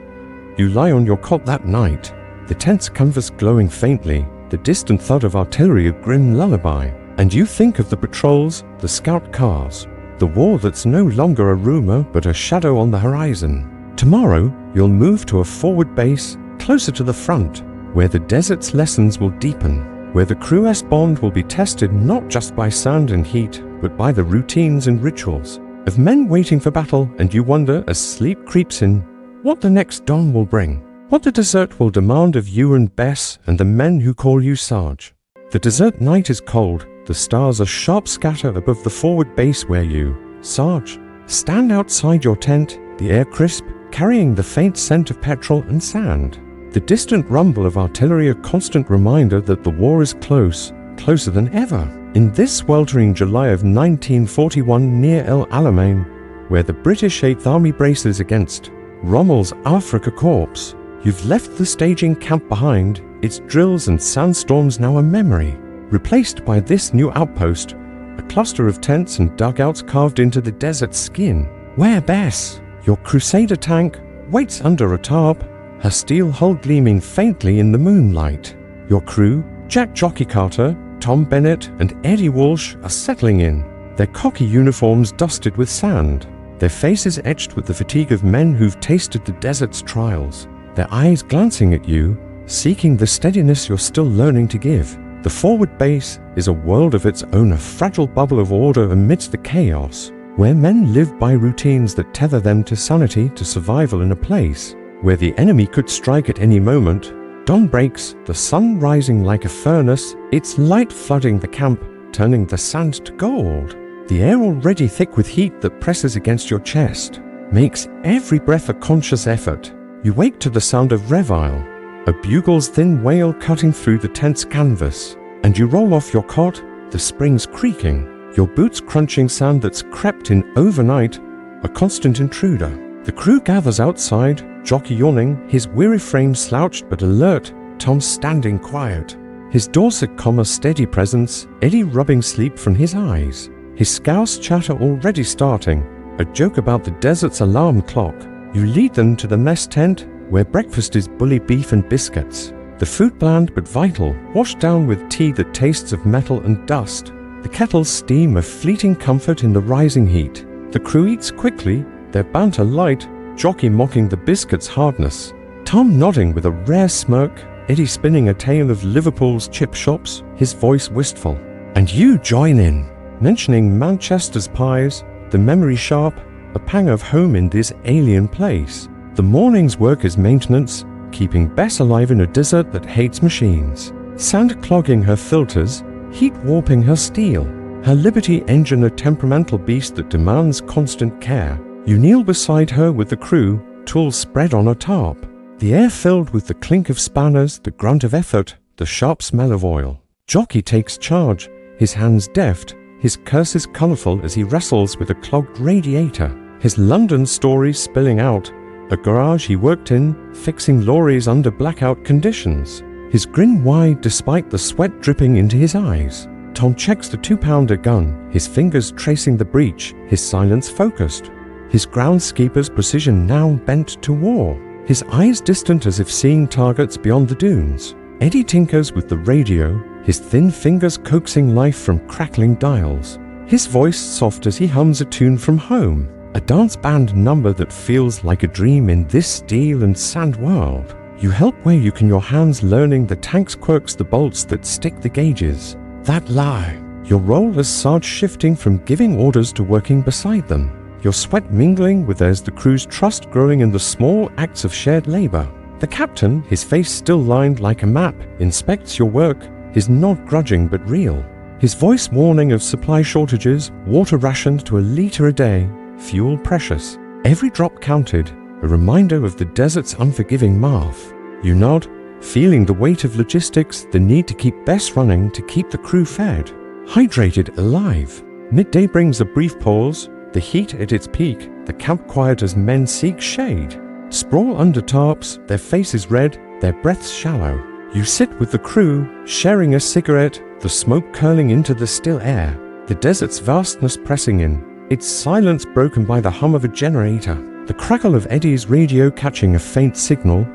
you lie on your cot that night, the tense canvas glowing faintly, the distant thud of artillery a grim lullaby, and you think of the patrols, the scout cars, the war that's no longer a rumor but a shadow on the horizon. Tomorrow, you'll move to a forward base, closer to the front, where the desert's lessons will deepen, where the crew's bond will be tested not just by sand and heat, but by the routines and rituals of men waiting for battle, and you wonder as sleep creeps in, what the next dawn will bring, what the desert will demand of you and Bess and the men who call you Sarge. The desert night is cold, the stars are sharp scatter above the forward base where you, Sarge, stand outside your tent, the air crisp, carrying the faint scent of petrol and sand. The distant rumble of artillery a constant reminder that the war is close, closer than ever. In this sweltering July of 1941 near El Alamein, where the British 8th Army braces against Rommel's Afrika Corps, you've left the staging camp behind, its drills and sandstorms now a memory, replaced by this new outpost, a cluster of tents and dugouts carved into the desert's skin, where Bess, your Crusader tank, waits under a tarp, her steel hull gleaming faintly in the moonlight. Your crew, Jack Jockey Carter, Tom Bennett and Eddie Walsh are settling in, their cocky uniforms dusted with sand, their faces etched with the fatigue of men who've tasted the desert's trials, their eyes glancing at you, seeking the steadiness you're still learning to give. The forward base is a world of its own, a fragile bubble of order amidst the chaos, where men live by routines that tether them to sanity, to survival in a place where the enemy could strike at any moment, Dawn breaks, the sun rising like a furnace, its light flooding the camp, turning the sand to gold. The air already thick with heat that presses against your chest makes every breath a conscious effort. You wake to the sound of reveille, a bugle's thin wail cutting through the tense canvas, and you roll off your cot, the springs creaking, your boots crunching sand that's crept in overnight, a constant intruder. The crew gathers outside, Jockey yawning, his weary frame slouched but alert, Tom standing quiet. His Dorset steady presence, Eddie rubbing sleep from his eyes. His scouse chatter already starting, a joke about the desert's alarm clock. You lead them to the mess tent, where breakfast is bully beef and biscuits. The food bland but vital, washed down with tea that tastes of metal and dust. The kettles steam a fleeting comfort in the rising heat. The crew eats quickly, their banter light, Jockey mocking the biscuit's hardness. Tom nodding with a rare smirk, Eddie spinning a tale of Liverpool's chip shops, his voice wistful. And you join in, mentioning Manchester's pies, the memory sharp, a pang of home in this alien place. The morning's work is maintenance, keeping Bess alive in a desert that hates machines. Sand clogging her filters, heat warping her steel. Her Liberty engine a temperamental beast that demands constant care. You kneel beside her with the crew, tools spread on a tarp. The air filled with the clink of spanners, the grunt of effort, the sharp smell of oil. Jockey takes charge, his hands deft, his curses colourful as he wrestles with a clogged radiator. His London stories spilling out, a garage he worked in, fixing lorries under blackout conditions. His grin wide despite the sweat dripping into his eyes. Tom checks the 2-pounder gun, his fingers tracing the breech, his silence focused. His groundskeeper's precision now bent to war, his eyes distant as if seeing targets beyond the dunes. Eddie tinkers with the radio, his thin fingers coaxing life from crackling dials. His voice soft as he hums a tune from home, a dance band number that feels like a dream in this steel and sand world. You help where you can, your hands learning the tank's quirks, the bolts that stick the gauges. That lie, your role as Sarge shifting from giving orders to working beside them. Your sweat mingling with theirs, the crew's trust growing in the small acts of shared labor. The captain, his face still lined like a map, inspects your work, his nod grudging but real. His voice warning of supply shortages, water rationed to a liter a day, fuel precious. Every drop counted, a reminder of the desert's unforgiving math. You nod, feeling the weight of logistics, the need to keep Bess running to keep the crew fed, hydrated, alive. Midday brings a brief pause, the heat at its peak, the camp quiet as men seek shade. Sprawl under tarps, their faces red, their breaths shallow. You sit with the crew, sharing a cigarette, the smoke curling into the still air. The desert's vastness pressing in, its silence broken by the hum of a generator. The crackle of Eddie's radio catching a faint signal,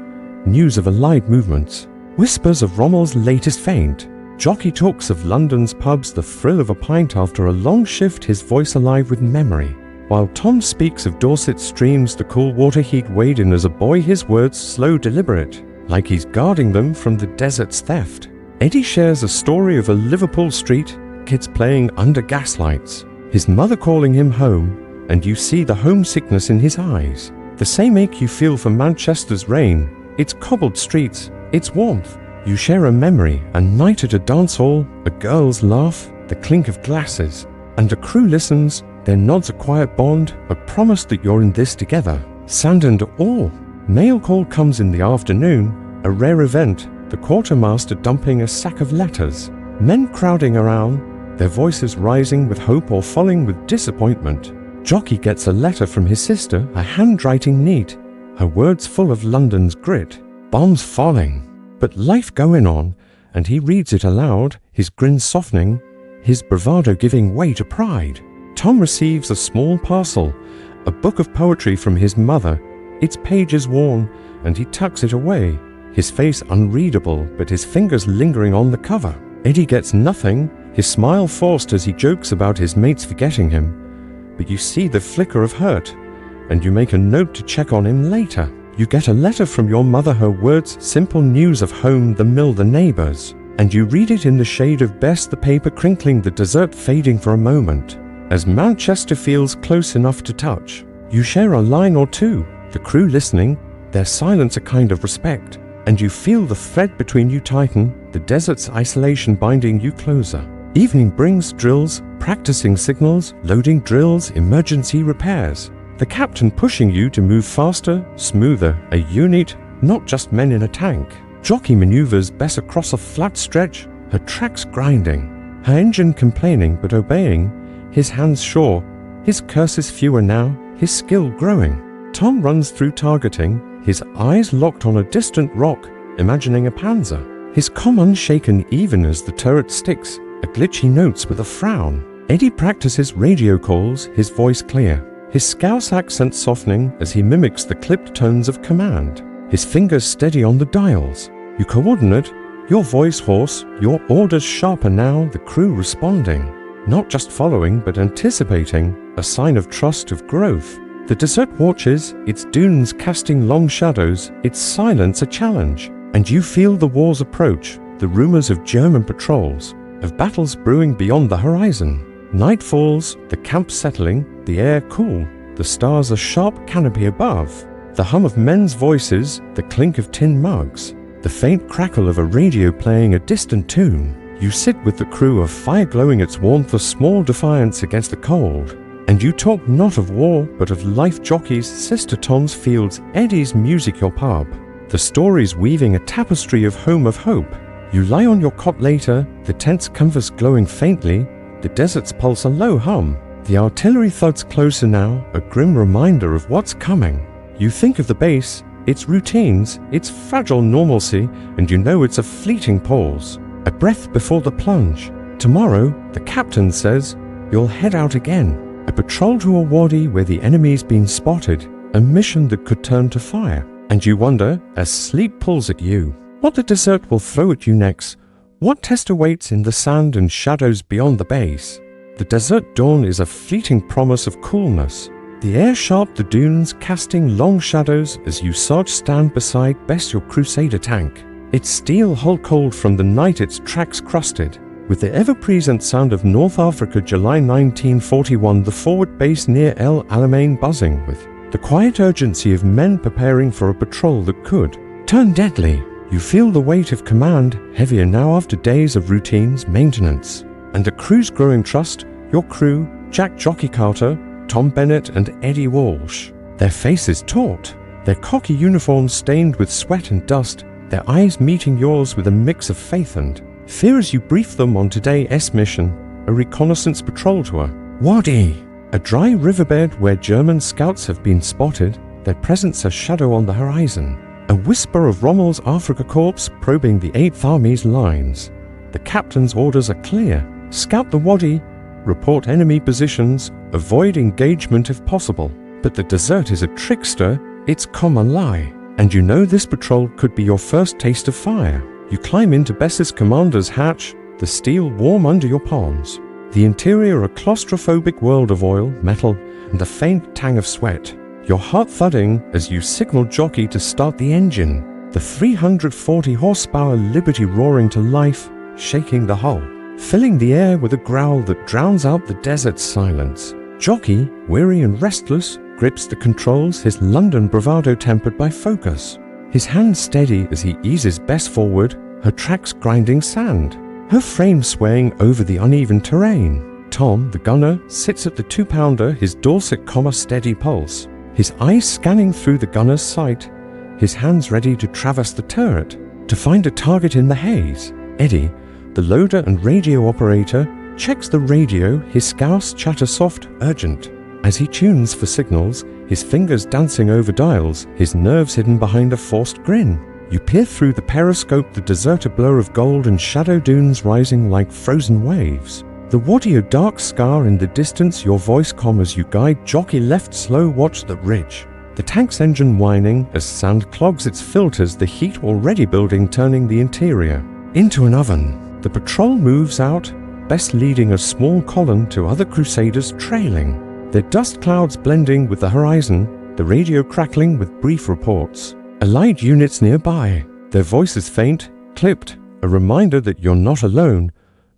news of allied movements. Whispers of Rommel's latest feint. Jockey talks of London's pubs, the thrill of a pint after a long shift, his voice alive with memory. While Tom speaks of Dorset streams, the cool water heat weighed in as a boy, his words slow, deliberate, like he's guarding them from the desert's theft. Eddie shares a story of a Liverpool street, kids playing under gaslights, his mother calling him home, and you see the homesickness in his eyes. The same ache you feel for Manchester's rain, its cobbled streets, its warmth. You share a memory, a night at a dance hall, a girl's laugh, the clink of glasses, and a crew listens, their nods a quiet bond, a promise that you're in this together. Sand and all. Mail call comes in the afternoon, a rare event, the quartermaster dumping a sack of letters. Men crowding around, their voices rising with hope or falling with disappointment. Jockey gets a letter from his sister, her handwriting neat, her words full of London's grit. Bombs falling, but life going on, and he reads it aloud, his grin softening, his bravado giving way to pride. Tom receives a small parcel, a book of poetry from his mother, its pages worn, and he tucks it away, his face unreadable but his fingers lingering on the cover. Eddie gets nothing, his smile forced as he jokes about his mates forgetting him, but you see the flicker of hurt, and you make a note to check on him later. You get a letter from your mother, her words, simple news of home, the mill, the neighbors, and you read it in the shade of Bess, the paper crinkling, the dessert fading for a moment. As Manchester feels close enough to touch, you share a line or two, the crew listening, their silence a kind of respect, and you feel the thread between you tighten, the desert's isolation binding you closer. Evening brings drills, practicing signals, loading drills, emergency repairs. The captain pushing you to move faster, smoother, a unit, not just men in a tank. Jockey maneuvers Bess across a flat stretch, her tracks grinding, her engine complaining but obeying, his hands sure, his curses fewer now, his skill growing. Tom runs through targeting, his eyes locked on a distant rock, imagining a panzer. His comm unshaken even as the turret sticks, a glitch he notes with a frown. Eddie practices radio calls, his voice clear, his Scouse accent softening as he mimics the clipped tones of command. His fingers steady on the dials. You coordinate, your voice hoarse, your orders sharper now, the crew responding. Not just following, but anticipating, a sign of trust, of growth. The desert watches, its dunes casting long shadows, its silence a challenge. And you feel the war's approach, the rumors of German patrols, of battles brewing beyond the horizon. Night falls, the camp settling, the air cool, the stars a sharp canopy above. The hum of men's voices, the clink of tin mugs, the faint crackle of a radio playing a distant tune. You sit with the crew, of fire glowing its warmth, a small defiance against the cold. And you talk not of war, but of life. Jockeys, Sister Tom's fields, Eddie's music, your pub. The stories weaving a tapestry of home, of hope. You lie on your cot later, the tent's canvas glowing faintly, the desert's pulse a low hum. The artillery thuds closer now, a grim reminder of what's coming. You think of the base, its routines, its fragile normalcy, and you know it's a fleeting pause. A breath before the plunge. Tomorrow, the captain says, you'll head out again. A patrol to a wadi where the enemy's been spotted, a mission that could turn to fire. And you wonder, as sleep pulls at you, what the desert will throw at you next, what test awaits in the sand and shadows beyond the base. The desert dawn is a fleeting promise of coolness. The air sharp, the dunes casting long shadows as you Sarge stand beside Bess, your Crusader tank. Its steel hull cold from the night, its tracks crusted. With the ever-present sound of North Africa, July 1941, the forward base near El Alamein buzzing with the quiet urgency of men preparing for a patrol that could turn deadly. You feel the weight of command, heavier now after days of routines, maintenance. And the crew's growing trust, your crew, Jack Jockey Carter, Tom Bennett and Eddie Walsh. Their faces taut, their cocky uniforms stained with sweat and dust, their eyes meeting yours with a mix of faith and fear as you brief them on today's mission, a reconnaissance patrol to a wadi, a dry riverbed where German scouts have been spotted, their presence a shadow on the horizon. A whisper of Rommel's Afrika Corps probing the 8th Army's lines. The captain's orders are clear. Scout the wadi, report enemy positions, avoid engagement if possible. But the desert is a trickster, it's common lie. And you know this patrol could be your first taste of fire. You climb into Bess's commander's hatch, the steel warm under your palms. The interior a claustrophobic world of oil, metal, and a faint tang of sweat. Your heart thudding as you signal Jockey to start the engine. The 340 horsepower Liberty roaring to life, shaking the hull, filling the air with a growl that drowns out the desert's silence. Jockey, weary and restless, grips the controls, his London bravado tempered by focus. His hands steady as he eases Bess forward, her tracks grinding sand, her frame swaying over the uneven terrain. Tom, the gunner, sits at the 2-pounder, his Dorset comma steady pulse. His eyes scanning through the gunner's sight, his hands ready to traverse the turret, to find a target in the haze. Eddie, the loader and radio operator, checks the radio, his Scouse chatter soft, urgent. As he tunes for signals, his fingers dancing over dials, his nerves hidden behind a forced grin. You peer through the periscope, the desert a blur of gold and shadow dunes rising like frozen waves. The wadi a dark scar in the distance, your voice comm as you guide Jockey left slow watch the ridge. The tank's engine whining as sound clogs its filters, the heat already building turning the interior into an oven. The patrol moves out, Bess leading a small column to other Crusaders trailing. Their dust clouds blending with the horizon, the radio crackling with brief reports. Allied units nearby, their voices faint, clipped, a reminder that you're not alone.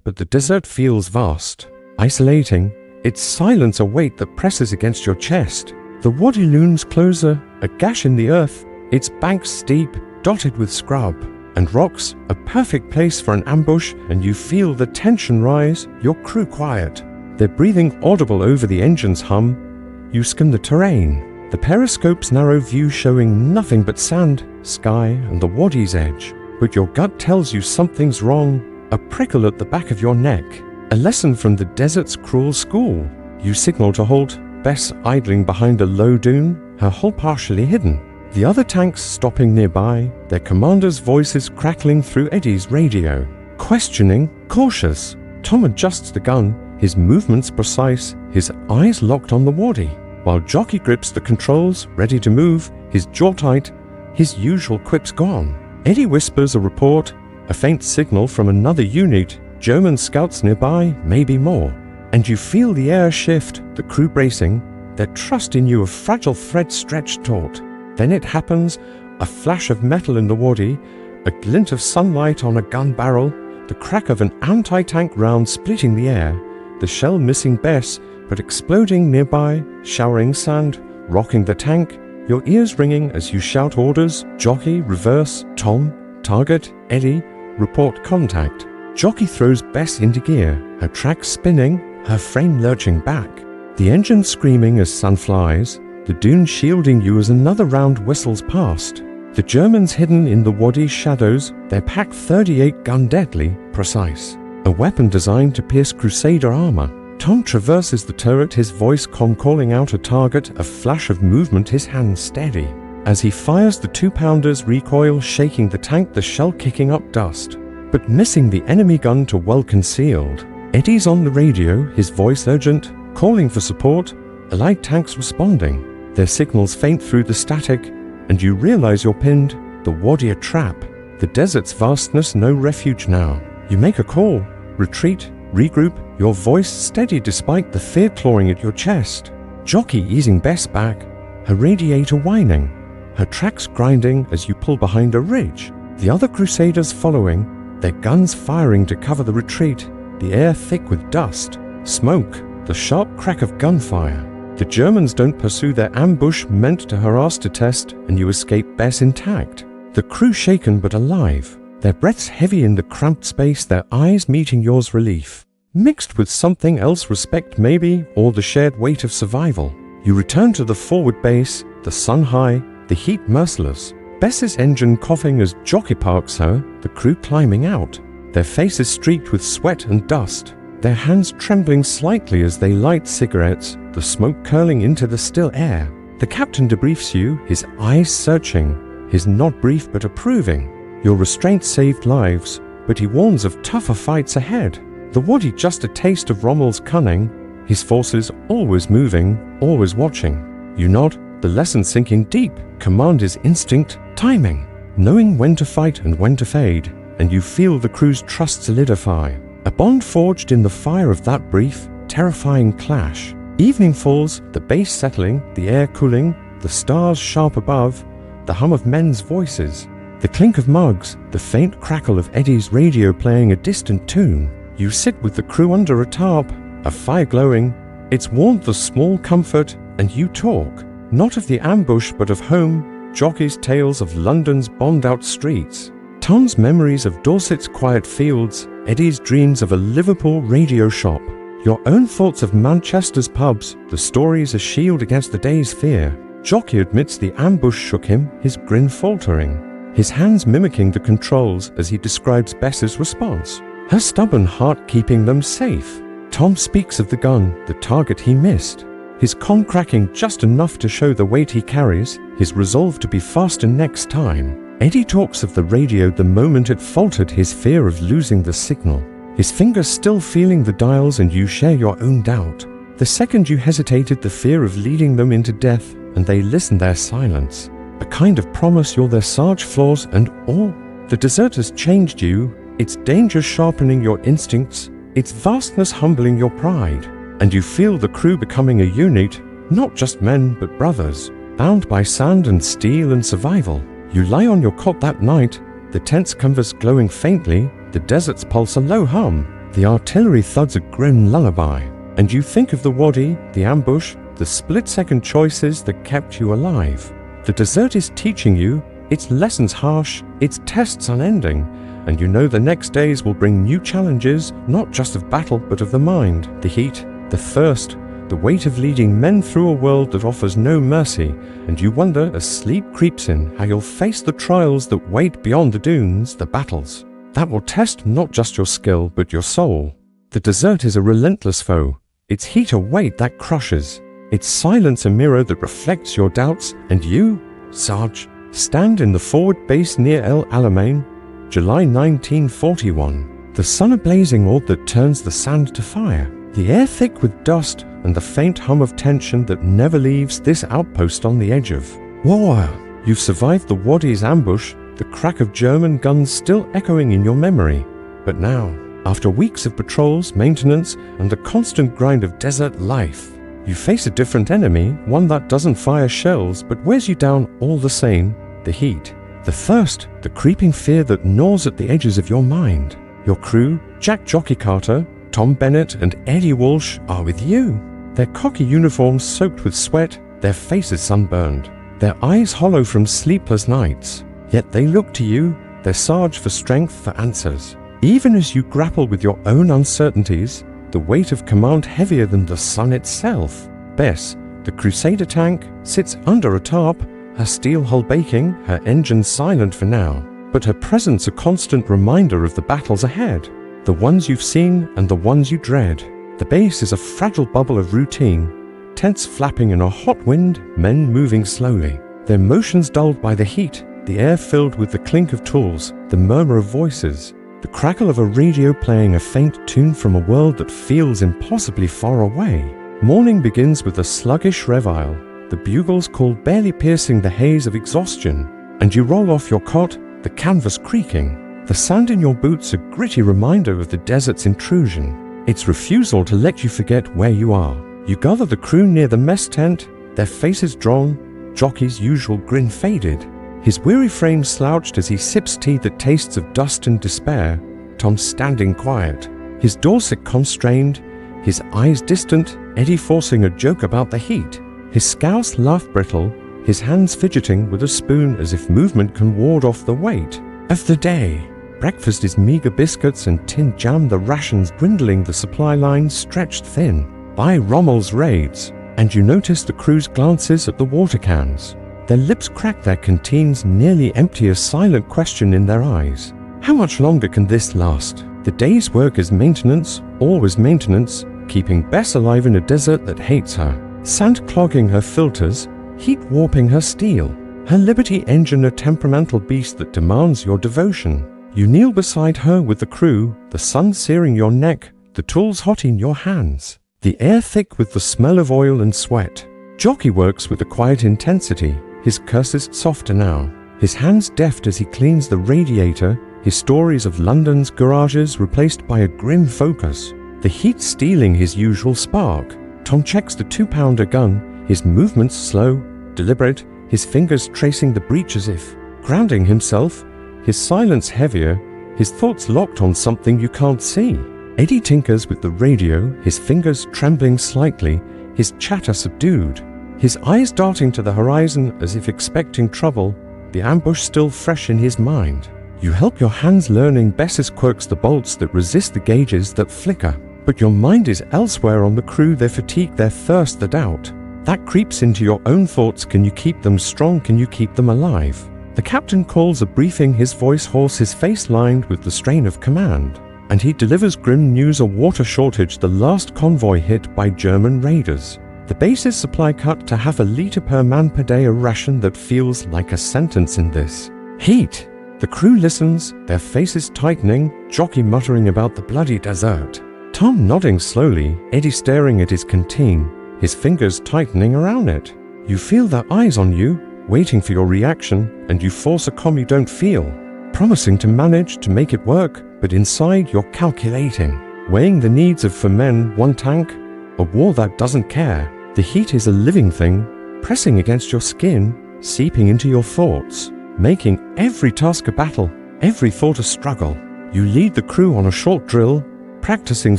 But the desert feels vast, isolating, its silence a weight that presses against your chest. The wadi looms closer, a gash in the earth, its banks steep, dotted with scrub, and rocks, a perfect place for an ambush, and you feel the tension rise, your crew quiet. Their breathing audible over the engine's hum. You skim the terrain, the periscope's narrow view showing nothing but sand, sky, and the wadi's edge. But your gut tells you something's wrong, a prickle at the back of your neck, a lesson from the desert's cruel school. You signal to halt, Bess idling behind a low dune, her hull partially hidden. The other tanks stopping nearby, their commanders' voices crackling through Eddie's radio. Questioning, cautious. Tom adjusts the gun, his movements precise, his eyes locked on the wadi, while Jockey grips the controls, ready to move, his jaw tight, his usual quips gone. Eddie whispers a report, a faint signal from another unit, German scouts nearby, maybe more. And you feel the air shift, the crew bracing, their trust in you a fragile thread stretched taut. Then it happens, a flash of metal in the wadi, a glint of sunlight on a gun barrel, the crack of an anti-tank round splitting the air, the shell missing Bess, but exploding nearby, showering sand, rocking the tank, your ears ringing as you shout orders, Jockey, reverse, Tom, target, Eddie, report contact. Jockey throws Bess into gear, her tracks spinning, her frame lurching back. The engine screaming as sun flies, the dune shielding you as another round whistles past. The Germans hidden in the wadi's shadows, their Pack 38 gun deadly, precise. A weapon designed to pierce Crusader armor. Tom traverses the turret, his voice calling out a target, a flash of movement, his hands steady. As he fires the 2-pounders, recoil shaking the tank, the shell kicking up dust. But missing the enemy gun to well concealed. Eddie's on the radio, his voice urgent, calling for support, allied tanks responding. Their signals faint through the static, and you realize you're pinned, the wadi a trap. The desert's vastness, no refuge now. You make a call, retreat, regroup, your voice steady despite the fear clawing at your chest. Jockey easing Bess back, her radiator whining, her tracks grinding as you pull behind a ridge. The other Crusaders following, their guns firing to cover the retreat, the air thick with dust, smoke, the sharp crack of gunfire. The Germans don't pursue their ambush meant to harass to test, and you escape Bess intact. The crew shaken but alive, their breaths heavy in the cramped space, their eyes meeting yours relief. Mixed with something else, respect maybe, or the shared weight of survival. You return to the forward base, the sun high, the heat merciless. Bess's engine coughing as Jockey parks her, the crew climbing out. Their faces streaked with sweat and dust, their hands trembling slightly as they light cigarettes, the smoke curling into the still air. The captain debriefs you, his eyes searching, his nod brief but approving. Your restraint saved lives, but he warns of tougher fights ahead. The wadi just a taste of Rommel's cunning, his forces always moving, always watching. You nod, the lesson sinking deep, command is instinct, timing, knowing when to fight and when to fade, and you feel the crew's trust solidify. A bond forged in the fire of that brief, terrifying clash. Evening falls, the base settling, the air cooling, the stars sharp above, the hum of men's voices, the clink of mugs, the faint crackle of Eddie's radio playing a distant tune. You sit with the crew under a tarp, a fire glowing, its warmth a small comfort, and you talk, not of the ambush but of home, Jockey's tales of London's bombed-out streets, Tom's memories of Dorset's quiet fields, Eddie's dreams of a Liverpool radio shop, your own thoughts of Manchester's pubs, the stories a shield against the day's fear. Jockey admits the ambush shook him, his grin faltering, his hands mimicking the controls as he describes Bess's response, her stubborn heart keeping them safe. Tom speaks of the gun, the target he missed, his con cracking just enough to show the weight he carries, his resolve to be faster next time. Eddie talks of the radio the moment it faltered, his fear of losing the signal, his fingers still feeling the dials, and you share your own doubt. The second you hesitated, the fear of leading them into death, and they listen their silence, a kind of promise you're their Sarge flaws and all. The desert has changed you, its danger sharpening your instincts, its vastness humbling your pride, and you feel the crew becoming a unit, not just men but brothers, bound by sand and steel and survival. You lie on your cot that night, the tent's canvas glowing faintly, the desert's pulse a low hum, the artillery thuds a grim lullaby, and you think of the wadi, the ambush, the split-second choices that kept you alive. The desert is teaching you, its lessons harsh, its tests unending, and you know the next days will bring new challenges, not just of battle but of the mind, the heat, the thirst, the weight of leading men through a world that offers no mercy, and you wonder as sleep creeps in how you'll face the trials that wait beyond the dunes, the battles. That will test not just your skill but your soul. The desert is a relentless foe, its heat a weight that crushes, its silence a mirror that reflects your doubts, and you, Sarge, stand in the forward base near El Alamein, July 1941. The sun a blazing orb that turns the sand to fire, the air thick with dust, and the faint hum of tension that never leaves this outpost on the edge of war. You've survived the Wadi's ambush, the crack of German guns still echoing in your memory. But now, after weeks of patrols, maintenance, and the constant grind of desert life, you face a different enemy, one that doesn't fire shells but wears you down all the same, the heat. The thirst, the creeping fear that gnaws at the edges of your mind. Your crew, Jack Jockey Carter, Tom Bennett, and Eddie Walsh, are with you. Their cocky uniforms soaked with sweat, their faces sunburned, their eyes hollow from sleepless nights. Yet they look to you, their Sarge, for strength, for answers. Even as you grapple with your own uncertainties, the weight of command heavier than the sun itself. Bess, the Crusader tank, sits under a tarp, her steel hull baking, her engines silent for now, but her presence a constant reminder of the battles ahead, the ones you've seen and the ones you dread. The base is a fragile bubble of routine, tents flapping in a hot wind, men moving slowly, their motions dulled by the heat, the air filled with the clink of tools, the murmur of voices, the crackle of a radio playing a faint tune from a world that feels impossibly far away. Morning begins with a sluggish reveille, the bugles call barely piercing the haze of exhaustion, and you roll off your cot, the canvas creaking, the sand in your boots a gritty reminder of the desert's intrusion, its refusal to let you forget where you are. You gather the crew near the mess tent, their faces drawn, Jockey's usual grin faded, his weary frame slouched as he sips tea that tastes of dust and despair, Tom standing quiet, his Dorset constrained, his eyes distant, Eddie forcing a joke about the heat, his scouse laugh brittle, his hands fidgeting with a spoon as if movement can ward off the weight of the day. Breakfast is meager biscuits and tinned jam, the rations dwindling, the supply lines stretched thin by Rommel's raids, and you notice the crew's glances at the water cans. Their lips crack, their canteens nearly empty, a silent question in their eyes. How much longer can this last? The day's work is maintenance, always maintenance, keeping Bess alive in a desert that hates her. Sand clogging her filters, heat warping her steel. Her Liberty engine a temperamental beast that demands your devotion. You kneel beside her with the crew, the sun searing your neck, the tools hot in your hands. The air thick with the smell of oil and sweat. Jockey works with a quiet intensity, his curses softer now, his hands deft as he cleans the radiator, his stories of London's garages replaced by a grim focus, the heat stealing his usual spark. Tom checks the 2-pounder gun, his movements slow, deliberate, his fingers tracing the breech as if grounding himself, his silence heavier, his thoughts locked on something you can't see. Eddie tinkers with the radio, his fingers trembling slightly, his chatter subdued, his eyes darting to the horizon as if expecting trouble, the ambush still fresh in his mind. You help your hands learning Bess's quirks, the bolts that resist the gauges that flicker. But your mind is elsewhere on the crew, their fatigue, their thirst, the doubt. That creeps into your own thoughts. Can you keep them strong? Can you keep them alive? The captain calls a briefing, his voice hoarse, his face lined with the strain of command. And he delivers grim news, a water shortage, the last convoy hit by German raiders. The base's supply cut to half a liter per man per day, a ration that feels like a sentence in this heat. The crew listens, their faces tightening, Jockey muttering about the bloody desert. Tom nodding slowly, Eddie staring at his canteen, his fingers tightening around it. You feel their eyes on you, waiting for your reaction, and you force a comm you don't feel, promising to manage, to make it work, but inside you're calculating, weighing the needs of 4 men, 1 tank, a war that doesn't care. The heat is a living thing, pressing against your skin, seeping into your thoughts, making every task a battle, every thought a struggle. You lead the crew on a short drill, practicing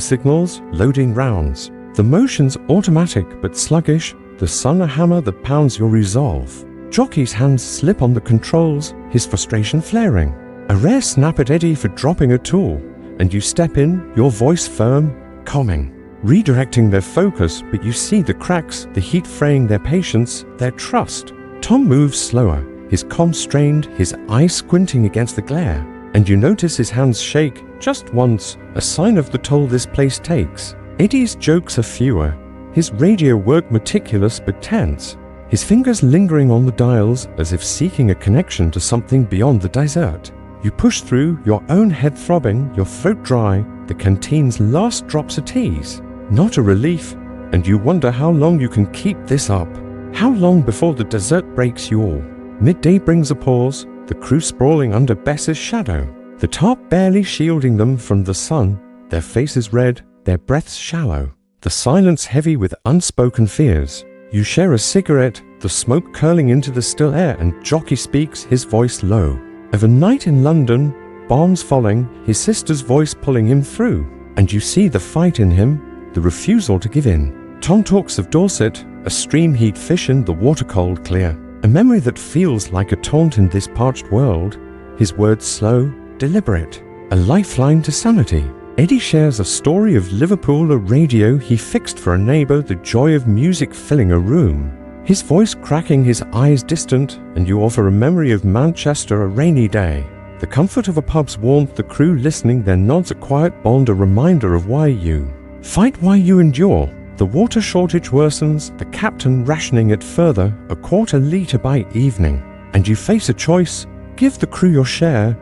signals, loading rounds. The motion's automatic but sluggish, the sun a hammer that pounds your resolve. Jockey's hands slip on the controls, his frustration flaring. A rare snap at Eddie for dropping a tool, and you step in, your voice firm, calming, redirecting their focus, but you see the cracks, the heat fraying their patience, their trust. Tom moves slower, his comm strained, his eyes squinting against the glare, and you notice his hands shake, just once, a sign of the toll this place takes. Eddie's jokes are fewer, his radio work meticulous but tense, his fingers lingering on the dials as if seeking a connection to something beyond the dessert. You push through, your own head throbbing, your throat dry, the canteen's last drops of tease. Not a relief, and you wonder how long you can keep this up. How long before the dessert breaks you all? Midday brings a pause, the crew sprawling under Bess's shadow, the tarp barely shielding them from the sun, their faces red, their breaths shallow, the silence heavy with unspoken fears. You share a cigarette, the smoke curling into the still air, and Jockey speaks, his voice low. Of a night in London, bombs falling, his sister's voice pulling him through, and you see the fight in him, the refusal to give in. Tom talks of Dorset, a stream he'd fish in, the water cold clear, a memory that feels like a taunt in this parched world, his words slow, deliberate, a lifeline to sanity. Eddie shares a story of Liverpool, a radio he fixed for a neighbour, the joy of music filling a room. His voice cracking, his eyes distant, and you offer a memory of Manchester, a rainy day. The comfort of a pub's warmth, the crew listening, their nods a quiet bond, a reminder of why you fight, why you endure. The water shortage worsens, the captain rationing it further, a quarter litre by evening. And you face a choice, give the crew your share,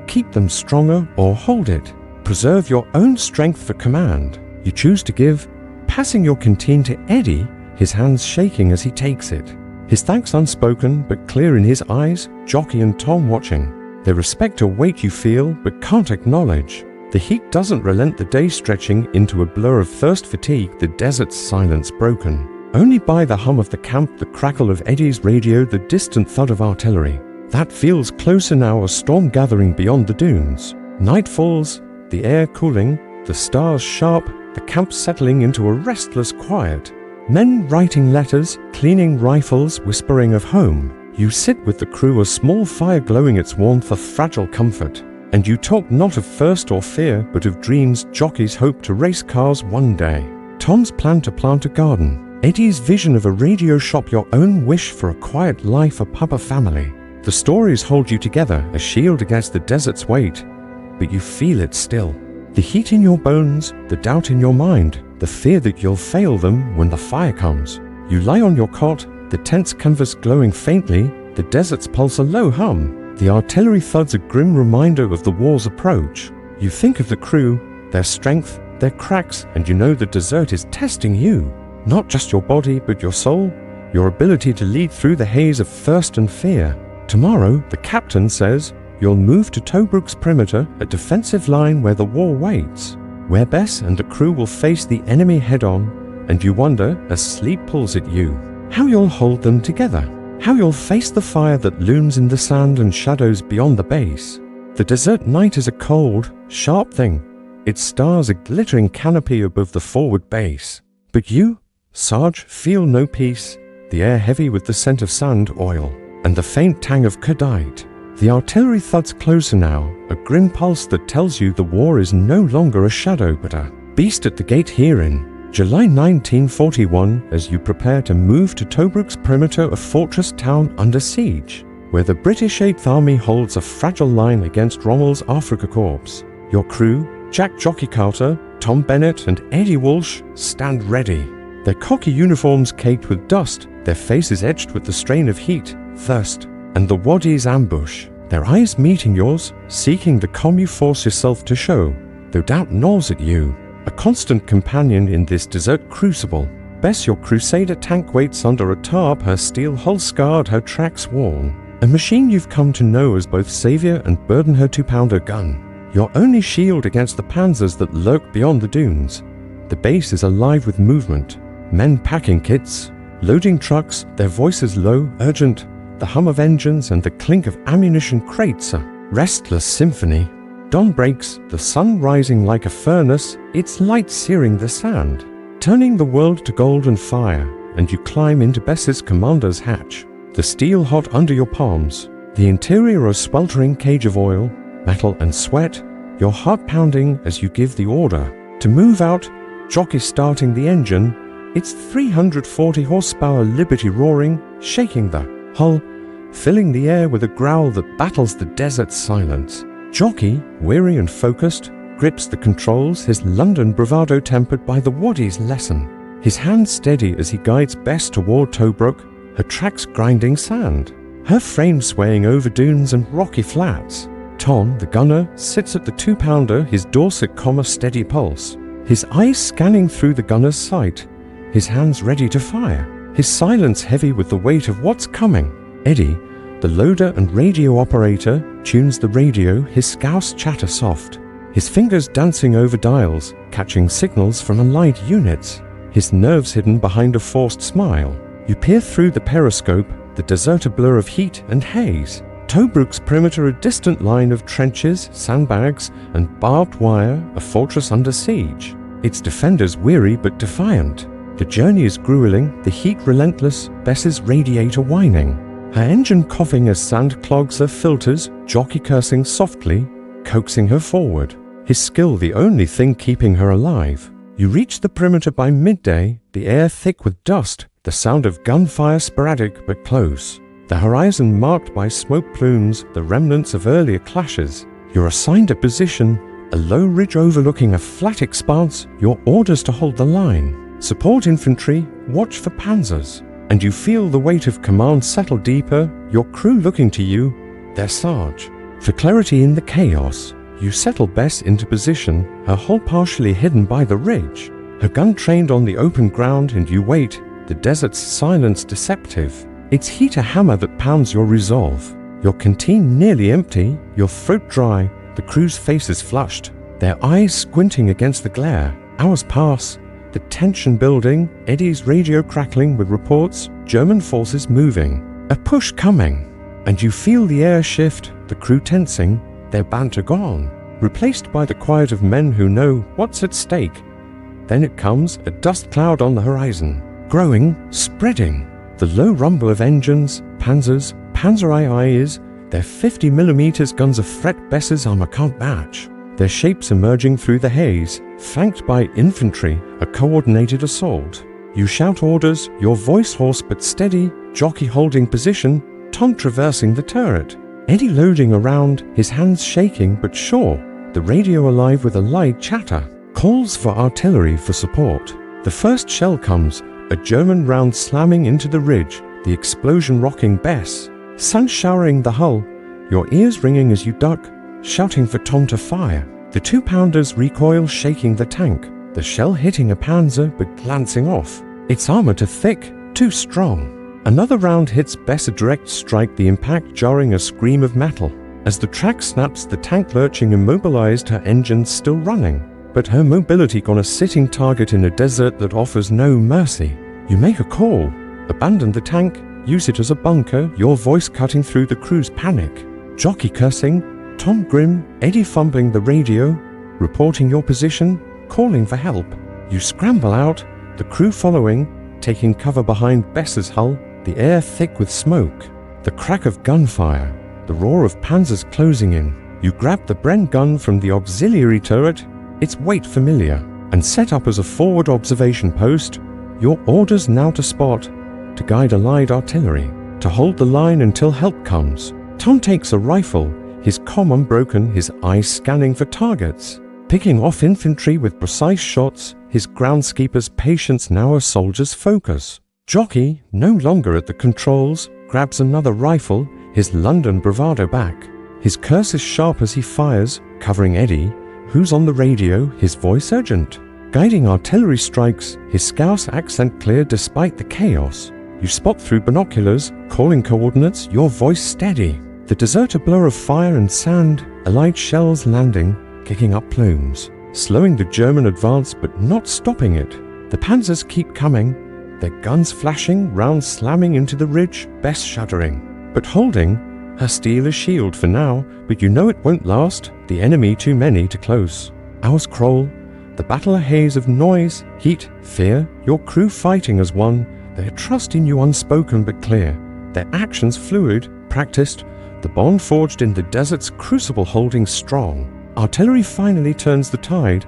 keep them stronger or hold it. Preserve your own strength for command. You choose to give, passing your canteen to Eddie, his hands shaking as he takes it. His thanks unspoken, but clear in his eyes, Jockey and Tom watching. Their respect a weight you feel, but can't acknowledge. The heat doesn't relent, the day stretching into a blur of thirst fatigue, the desert's silence broken. Only by the hum of the camp, the crackle of Eddie's radio, the distant thud of artillery. That feels closer now, a storm gathering beyond the dunes. Night falls, the air cooling, the stars sharp, the camp settling into a restless quiet. Men writing letters, cleaning rifles, whispering of home. You sit with the crew, a small fire glowing its warmth of fragile comfort. And you talk not of thirst or fear, but of dreams, Jockey's hope to race cars one day. Tom's plan to plant a garden. Eddie's vision of a radio shop, your own wish for a quiet life, a pub, a family. The stories hold you together, a shield against the desert's weight. But you feel it still. The heat in your bones, the doubt in your mind, the fear that you'll fail them when the fire comes. You lie on your cot, the tent's canvas glowing faintly, the desert's pulse a low hum. The artillery thuds a grim reminder of the war's approach. You think of the crew, their strength, their cracks, and you know the desert is testing you. Not just your body, but your soul, your ability to lead through the haze of thirst and fear. Tomorrow, the captain says, you'll move to Tobrook's perimeter, a defensive line where the war waits, where Bess and the crew will face the enemy head-on, and you wonder, as sleep pulls at you, how you'll hold them together, how you'll face the fire that looms in the sand and shadows beyond the base. The desert night is a cold, sharp thing, its stars a glittering canopy above the forward base. But you, Sarge, feel no peace, the air heavy with the scent of sand, oil, and the faint tang of cordite. The artillery thuds closer now, a grim pulse that tells you the war is no longer a shadow but a beast at the gate here in July 1941, as you prepare to move to Tobrook's perimeter, a fortress town under siege, where the British 8th Army holds a fragile line against Rommel's Afrika Corps. Your crew, Jack Jockey Carter, Tom Bennett and Eddie Walsh, stand ready, their cocky uniforms caked with dust, their faces etched with the strain of heat, thirst, and the Wadi's ambush, their eyes meeting yours, seeking the calm you force yourself to show, though doubt gnaws at you. A constant companion in this desert crucible. Bess, your Crusader tank waits under a tarp, her steel hull scarred, her tracks worn. A machine you've come to know as both savior and burden, her 2-pounder gun. Your only shield against the panzers that lurk beyond the dunes. The base is alive with movement. Men packing kits, loading trucks, their voices low, urgent. The hum of engines and the clink of ammunition crates, a restless symphony. Dawn breaks, the sun rising like a furnace, its light searing the sand, turning the world to golden fire, and you climb into Bess's commander's hatch. the steel hot under your palms, the interior a sweltering cage of oil, metal and sweat, your heart pounding as you give the order. To move out, jockey starting the engine, its 340 horsepower Liberty roaring, shaking the hull, filling the air with a growl that battles the desert's silence. Jockey, weary and focused, grips the controls, his London bravado tempered by the Waddy's lesson. His hand steady as he guides Bess toward Tobruk, her tracks grinding sand, her frame swaying over dunes and rocky flats. Tom, the gunner, sits at the 2-pounder, his Dorset comma steady pulse, his eyes scanning through the gunner's sight, his hands ready to fire, his silence heavy with the weight of what's coming. Eddie, the loader and radio operator, tunes the radio, his scouse chatter soft, his fingers dancing over dials, catching signals from allied units, his nerves hidden behind a forced smile. You peer through the periscope, the desert a blur of heat and haze. Tobruk's perimeter a distant line of trenches, sandbags, and barbed wire, a fortress under siege. Its defenders weary but defiant. The journey is grueling, the heat relentless, Bess's radiator whining, her engine coughing as sand clogs her filters, jockey cursing softly, coaxing her forward, his skill the only thing keeping her alive. You reach the perimeter by midday, the air thick with dust, the sound of gunfire sporadic but close. The horizon marked by smoke plumes, the remnants of earlier clashes. You're assigned a position, a low ridge overlooking a flat expanse, your orders to hold the line. Support infantry, watch for panzers. And you feel the weight of command settle deeper, your crew looking to you, their sarge. For clarity in the chaos, you settle Bess into position, her hull partially hidden by the ridge. Her gun trained on the open ground and you wait, the desert's silence deceptive. It's heat a hammer that pounds your resolve. Your canteen nearly empty, your throat dry, the crew's faces flushed, their eyes squinting against the glare. Hours pass, the tension building, Eddie's radio crackling with reports, German forces moving. A push coming, and you feel the air shift, the crew tensing, their banter gone, replaced by the quiet of men who know what's at stake. Then it comes, a dust cloud on the horizon, growing, spreading. The low rumble of engines, panzers, Panzer IIs, their 50mm guns of threat Bess's armor can't match. Their shapes emerging through the haze, flanked by infantry, a coordinated assault. You shout orders, your voice hoarse but steady, jockey holding position, Tom traversing the turret. Eddie loading around, his hands shaking but sure, the radio alive with a light chatter. Calls for artillery for support. The first shell comes, a German round slamming into the ridge, the explosion rocking Bess. Sun showering the hull, your ears ringing as you duck, shouting for Tom to fire. The 2-pounders recoil shaking the tank, the shell hitting a panzer but glancing off. Its armor too thick, too strong. Another round hits Bess a direct strike, the impact jarring a scream of metal. As the track snaps, the tank lurching immobilized, her engines still running. But her mobility gone a sitting target in a desert that offers no mercy. You make a call, abandon the tank, use it as a bunker, your voice cutting through the crew's panic. Jockey cursing, Tom grim, Eddie fumbling the radio, reporting your position, calling for help. You scramble out, the crew following, taking cover behind Bess's hull, the air thick with smoke. The crack of gunfire, the roar of panzers closing in. You grab the Bren gun from the auxiliary turret, its weight familiar, and set up as a forward observation post. Your orders now to spot, to guide allied artillery, to hold the line until help comes. Tom takes a rifle, his comm unbroken, his eyes scanning for targets, picking off infantry with precise shots, his groundskeeper's patience now a soldier's focus. Jockey, no longer at the controls, grabs another rifle, his London bravado back. His curse is sharp as he fires, covering Eddie, who's on the radio, his voice urgent. Guiding artillery strikes, his Scouse accent clear despite the chaos. You spot through binoculars, calling coordinates, your voice steady. The desert a blur of fire and sand, allied shells landing, kicking up plumes. Slowing the German advance but not stopping it. The panzers keep coming, their guns flashing, rounds slamming into the ridge, Bess shuddering. But holding, her steel is shield for now, but you know it won't last, the enemy too many to close. Hours crawl, the battle a haze of noise, heat, fear, your crew fighting as one, their trust in you unspoken but clear. their actions fluid, practiced, the bond forged in the desert's crucible holding strong. Artillery finally turns the tide,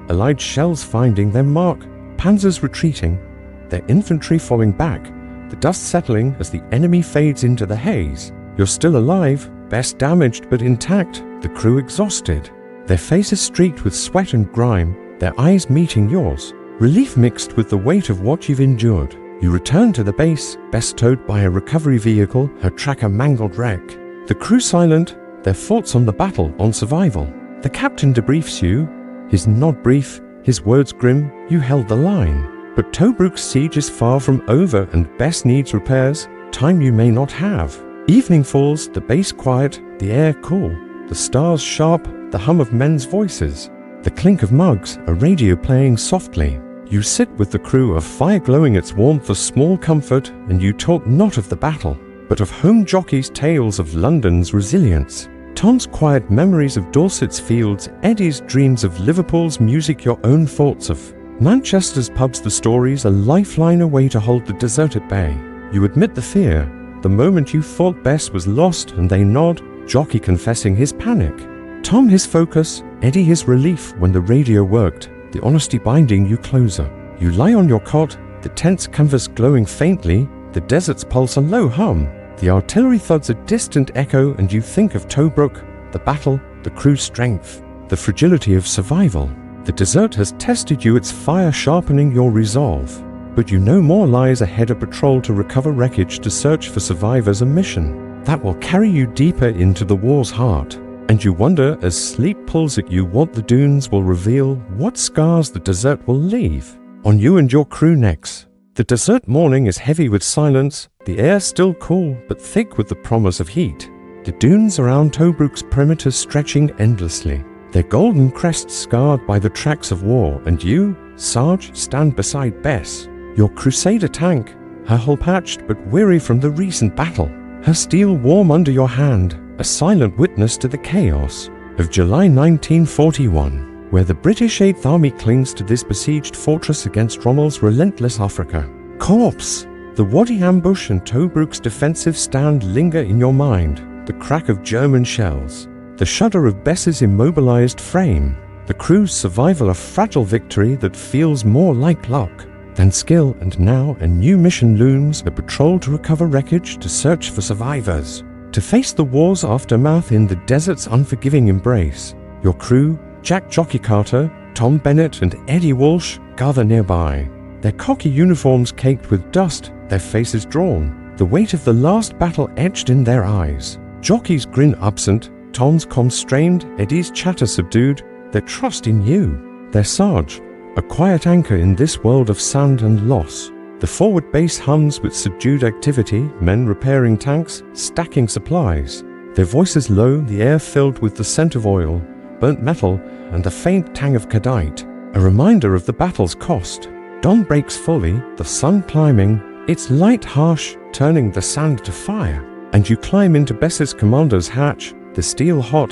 allied shells finding their mark, panzers retreating, their infantry falling back, the dust settling as the enemy fades into the haze. You're still alive, best damaged but intact, the crew exhausted, their faces streaked with sweat and grime, their eyes meeting yours, relief mixed with the weight of what you've endured. You return to the base, best towed by a recovery vehicle, her tracker mangled wreck. The crew silent, their thoughts on the battle, on survival. The captain debriefs you, his nod brief, his words grim, you held the line. But Tobruk's siege is far from over and best needs repairs, time you may not have. Evening falls, the base quiet, the air cool, the stars sharp, the hum of men's voices, the clink of mugs, a radio playing softly. You sit with the crew, a fire glowing its warmth a small comfort, and you talk not of the battle, but of home jockeys' tales of London's resilience. Tom's quiet memories of Dorset's fields, Eddie's dreams of Liverpool's music, your own thoughts of Manchester's pubs, the stories, a lifeline away to hold the desert at bay. You admit the fear, the moment you thought best was lost, and they nod, jockey confessing his panic. Tom his focus, Eddie his relief when the radio worked, the honesty binding you closer. You lie on your cot, the tense canvas glowing faintly, the desert's pulse a low hum. The artillery thuds a distant echo, and you think of Tobruk, the battle, the crew's strength, the fragility of survival. The desert has tested you, its fire sharpening your resolve. But you know more lies ahead, a patrol to recover wreckage, to search for survivors, a mission that will carry you deeper into the war's heart. And you wonder, as sleep pulls at you, what the dunes will reveal, what scars the desert will leave on you and your crew necks. The desert morning is heavy with silence, the air still cool but thick with the promise of heat. The dunes around Tobruk's perimeter stretching endlessly, their golden crests scarred by the tracks of war, and you, Sarge, stand beside Bess, your Crusader tank, her hull patched but weary from the recent battle, her steel warm under your hand, a silent witness to the chaos of July 1941. Where the British 8th Army clings to this besieged fortress against Rommel's relentless Africa. Corpse! The Wadi ambush and Tobruk's defensive stand linger in your mind, the crack of German shells, the shudder of Bess's immobilized frame, the crew's survival, a fragile victory that feels more like luck than skill, and now a new mission looms, a patrol to recover wreckage, to search for survivors, to face the war's aftermath in the desert's unforgiving embrace. Your crew, Jack Jockey Carter, Tom Bennett and Eddie Walsh, gather nearby, their cocky uniforms caked with dust, their faces drawn, the weight of the last battle etched in their eyes. Jockey's grin absent, Tom's constrained, Eddie's chatter subdued, their trust in you, their Sarge, a quiet anchor in this world of sand and loss. The forward base hums with subdued activity, men repairing tanks, stacking supplies, their voices low, the air filled with the scent of oil, burnt metal, and the faint tang of kadite, a reminder of the battle's cost. Dawn breaks fully, the sun climbing, its light harsh, turning the sand to fire, and you climb into Bess's commander's hatch, the steel hot,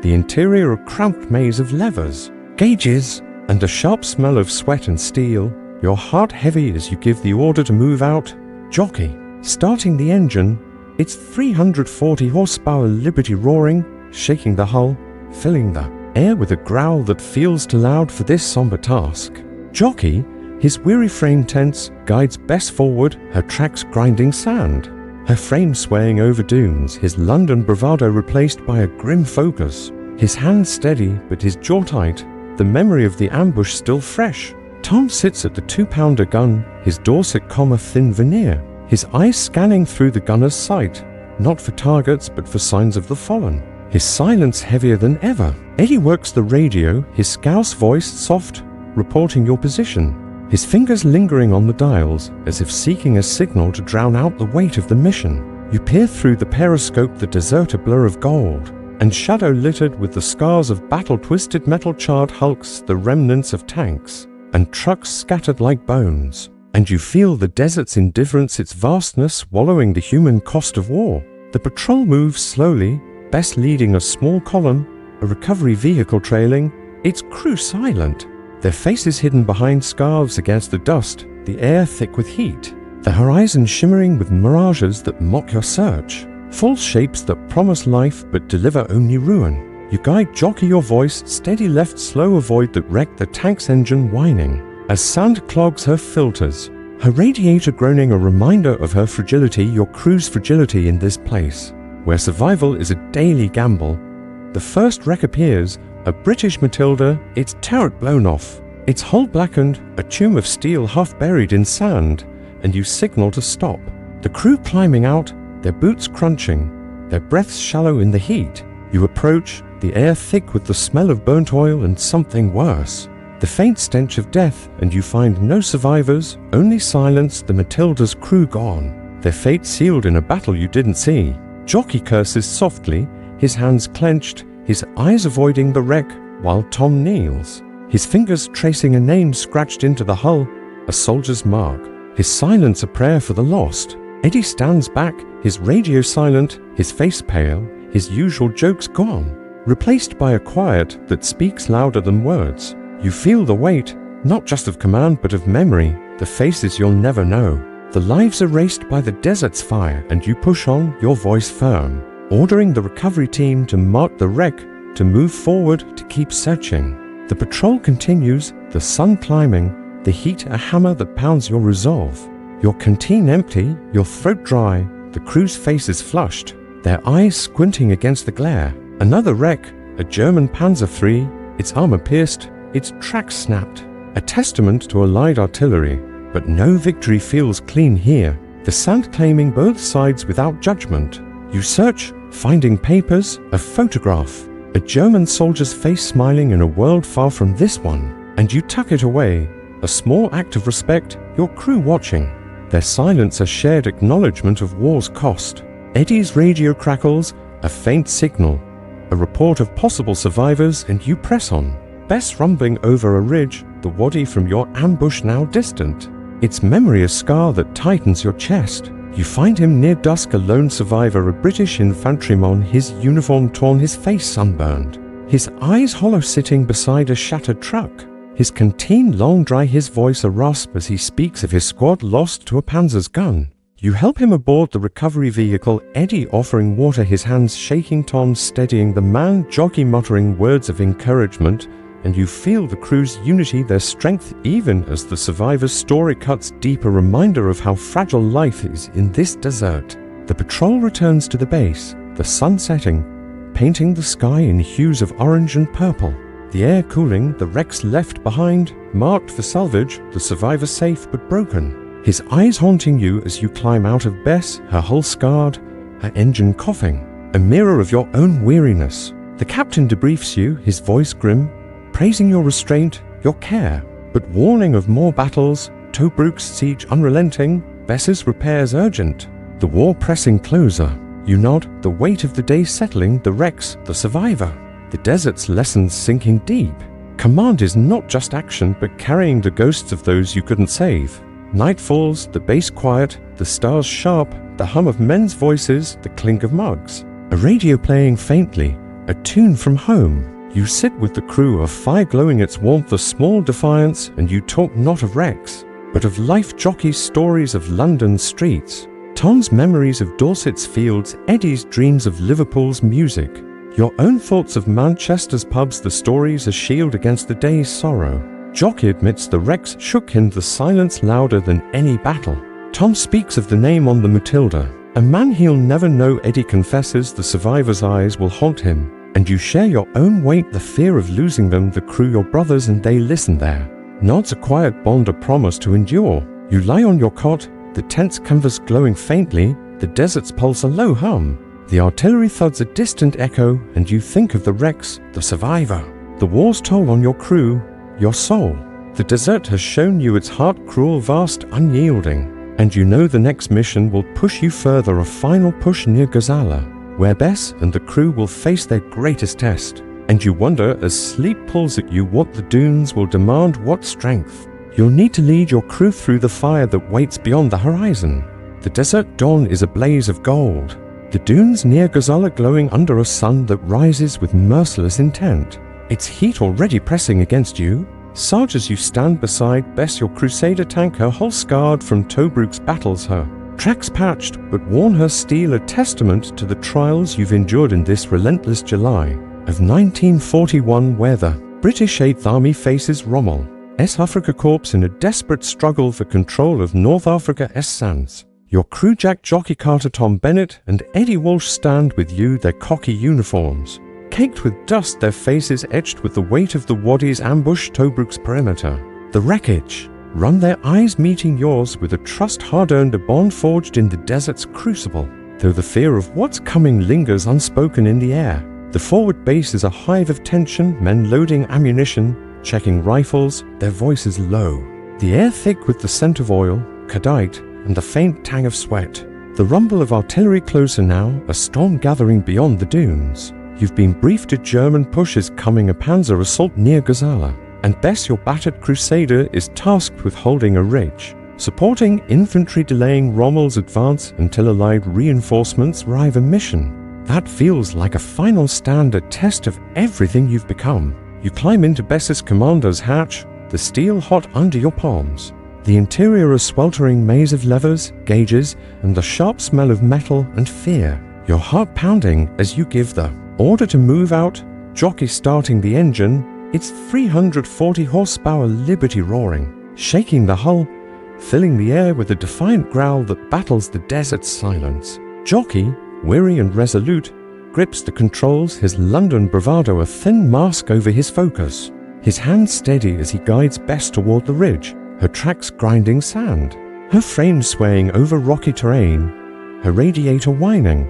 the interior a cramped maze of levers, gauges, and a sharp smell of sweat and steel, your heart heavy as you give the order to move out. Jockey, starting the engine, its 340 horsepower Liberty roaring, shaking the hull, filling the air with a growl that feels too loud for this somber task. Jockey, his weary frame tense, guides Bess forward, her tracks grinding sand, her frame swaying over dunes, his London bravado replaced by a grim focus, his hand steady but his jaw tight, the memory of the ambush still fresh. Tom sits at the 2-pounder gun, his Dorset comma thin veneer, his eyes scanning through the gunner's sight, not for targets but for signs of the fallen. His silence heavier than ever. Eddie works the radio, his scouse voice soft, reporting your position, his fingers lingering on the dials, as if seeking a signal to drown out the weight of the mission. You peer through the periscope, the desert a blur of gold, and shadow littered with the scars of battle-twisted metal-charred hulks, the remnants of tanks, and trucks scattered like bones. And you feel the desert's indifference, its vastness swallowing the human cost of war. The patrol moves slowly, Bess leading a small column, a recovery vehicle trailing, its crew silent, their faces hidden behind scarves against the dust, the air thick with heat. the horizon shimmering with mirages that mock your search, false shapes that promise life but deliver only ruin. You guide jockey your voice, steady left slow avoid that wreck the tank's engine whining, as sand clogs her filters, her radiator groaning a reminder of her fragility, your crew's fragility in this place, where survival is a daily gamble. The first wreck appears, a British Matilda, its turret blown off, its hull blackened, a tomb of steel half buried in sand, and you signal to stop. The crew climbing out, their boots crunching, their breaths shallow in the heat. You approach, the air thick with the smell of burnt oil and something worse, the faint stench of death, and you find no survivors, only silence, the Matilda's crew gone, their fate sealed in a battle you didn't see. Jockey curses softly, his hands clenched, his eyes avoiding the wreck, while Tom kneels, his fingers tracing a name scratched into the hull, a soldier's mark, his silence a prayer for the lost. Eddie stands back, his radio silent, his face pale, his usual jokes gone, replaced by a quiet that speaks louder than words. You feel the weight, not just of command but of memory, the faces you'll never know, the lives erased by the desert's fire, and you push on, your voice firm, ordering the recovery team to mark the wreck, to move forward, to keep searching. The patrol continues, the sun climbing, the heat a hammer that pounds your resolve. Your canteen empty, your throat dry, the crew's faces flushed, their eyes squinting against the glare. Another wreck, a German Panzer III, its armor pierced, its tracks snapped, a testament to Allied artillery, but no victory feels clean here, the sand claiming both sides without judgment. You search, finding papers, a photograph, a German soldier's face smiling in a world far from this one, and you tuck it away, a small act of respect, your crew watching, their silence a shared acknowledgement of war's cost. Eddie's radio crackles, a faint signal, a report of possible survivors, and you press on. Bess rumbling over a ridge, the wadi from your ambush now distant, its memory a scar that tightens your chest. You find him near dusk, a lone survivor, a British infantryman, his uniform torn, his face sunburned, his eyes hollow sitting beside a shattered truck, his canteen long dry, his voice a rasp as he speaks of his squad lost to a Panzer's gun. You help him aboard the recovery vehicle, Eddie offering water, his hands shaking, Tom steadying the man, jockey muttering words of encouragement, and you feel the crew's unity, their strength, even as the survivor's story cuts deep, a reminder of how fragile life is in this desert. The patrol returns to the base, the sun setting, painting the sky in hues of orange and purple. The air cooling, the wrecks left behind, marked for salvage, the survivor safe but broken. His eyes haunting you as you climb out of Bess, her hull scarred, her engine coughing, a mirror of your own weariness. The captain debriefs you, his voice grim, praising your restraint, your care, but warning of more battles, Tobruk's siege unrelenting, Bess's repairs urgent, the war pressing closer. You nod, the weight of the day settling, the wrecks, the survivor, the desert's lessons sinking deep. Command is not just action, but carrying the ghosts of those you couldn't save. Night falls, the base quiet, the stars sharp, the hum of men's voices, the clink of mugs, a radio playing faintly, a tune from home. You sit with the crew, a fire glowing its warmth, a small defiance, and you talk not of wrecks, but of life jockeys' stories of London's streets, Tom's memories of Dorset's fields, Eddie's dreams of Liverpool's music, your own thoughts of Manchester's pubs, the stories a shield against the day's sorrow. Jockey admits the wrecks shook him, the silence louder than any battle. Tom speaks of the name on the Matilda, a man he'll never know. Eddie confesses the survivor's eyes will haunt him, and you share your own weight, the fear of losing them, the crew your brothers, and they listen there. Nods a quiet bond, a promise to endure. You lie on your cot, the tense canvas glowing faintly, the desert's pulse a low hum. The artillery thuds a distant echo, and you think of the wrecks, the survivor, the war's toll on your crew, your soul. The desert has shown you its heart, cruel, vast, unyielding, and you know the next mission will push you further, a final push near Gazala, where Bess and the crew will face their greatest test, and you wonder as sleep pulls at you what the dunes will demand, what strength you'll need to lead your crew through the fire that waits beyond the horizon. The desert dawn is a blaze of gold, the dunes near Gazala glowing under a sun that rises with merciless intent, its heat already pressing against you. Sarge, as you stand beside Bess, your Crusader tank, her hull scarred from Tobruc's battles, her tracks patched, but worn her steel a testament to the trials you've endured in this relentless July of 1941, where the British 8th Army faces Rommel's Afrika Korps in a desperate struggle for control of North Africa's sands. Your crew Jack Jockey Carter, Tom Bennett, and Eddie Walsh stand with you, their cocky uniforms caked with dust, their faces etched with the weight of the Wadi's ambush Tobruc's perimeter. The wreckage run their eyes meeting yours with a trust hard-earned, a bond forged in the desert's crucible. Though the fear of what's coming lingers unspoken in the air, the forward base is a hive of tension, men loading ammunition, checking rifles, their voices low. The air thick with the scent of oil, cadite, and the faint tang of sweat. The rumble of artillery closer now, a storm gathering beyond the dunes. You've been briefed a German push is coming, a panzer assault near Gazala. And Bess, your battered Crusader, is tasked with holding a ridge, supporting infantry delaying Rommel's advance until allied reinforcements arrive. A mission that feels like a final stand, a test of everything you've become. You climb into Bess's commander's hatch, the steel hot under your palms. The interior a sweltering maze of levers, gauges, and the sharp smell of metal and fear. Your heart pounding as you give the order to move out, jockey starting the engine, its 340 horsepower Liberty roaring, shaking the hull, filling the air with a defiant growl that battles the desert's silence. Jockey, weary and resolute, grips the controls, his London bravado a thin mask over his focus. His hand steady as he guides Bess toward the ridge, her tracks grinding sand, her frame swaying over rocky terrain, her radiator whining,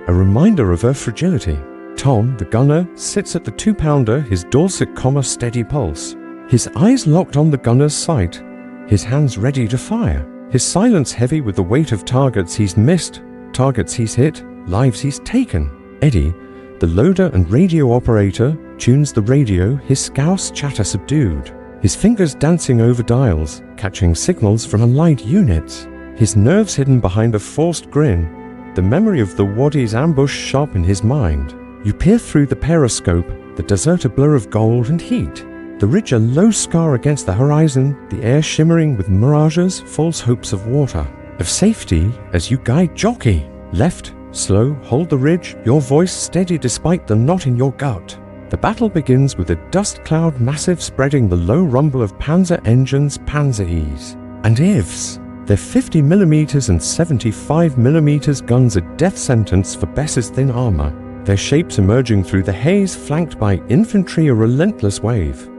a reminder of her fragility. Tom, the gunner, sits at the 2-pounder, his Dorset comma steady pulse, his eyes locked on the gunner's sight, his hands ready to fire, his silence heavy with the weight of targets he's missed, targets he's hit, lives he's taken. Eddie, the loader and radio operator, tunes the radio, his scouse chatter subdued, his fingers dancing over dials, catching signals from allied units, his nerves hidden behind a forced grin, the memory of the Wadi's ambush sharp in his mind. You peer through the periscope, the desert a blur of gold and heat, the ridge a low scar against the horizon, the air shimmering with mirages, false hopes of water, of safety as you guide Jockey. Left, slow, hold the ridge, your voice steady despite the knot in your gut. The battle begins with a dust cloud massive spreading the low rumble of Panzer engines, Panzer E's and IVs. Their 50mm and 75mm guns a death sentence for Bess's thin armor, their shapes emerging through the haze flanked by infantry a relentless wave.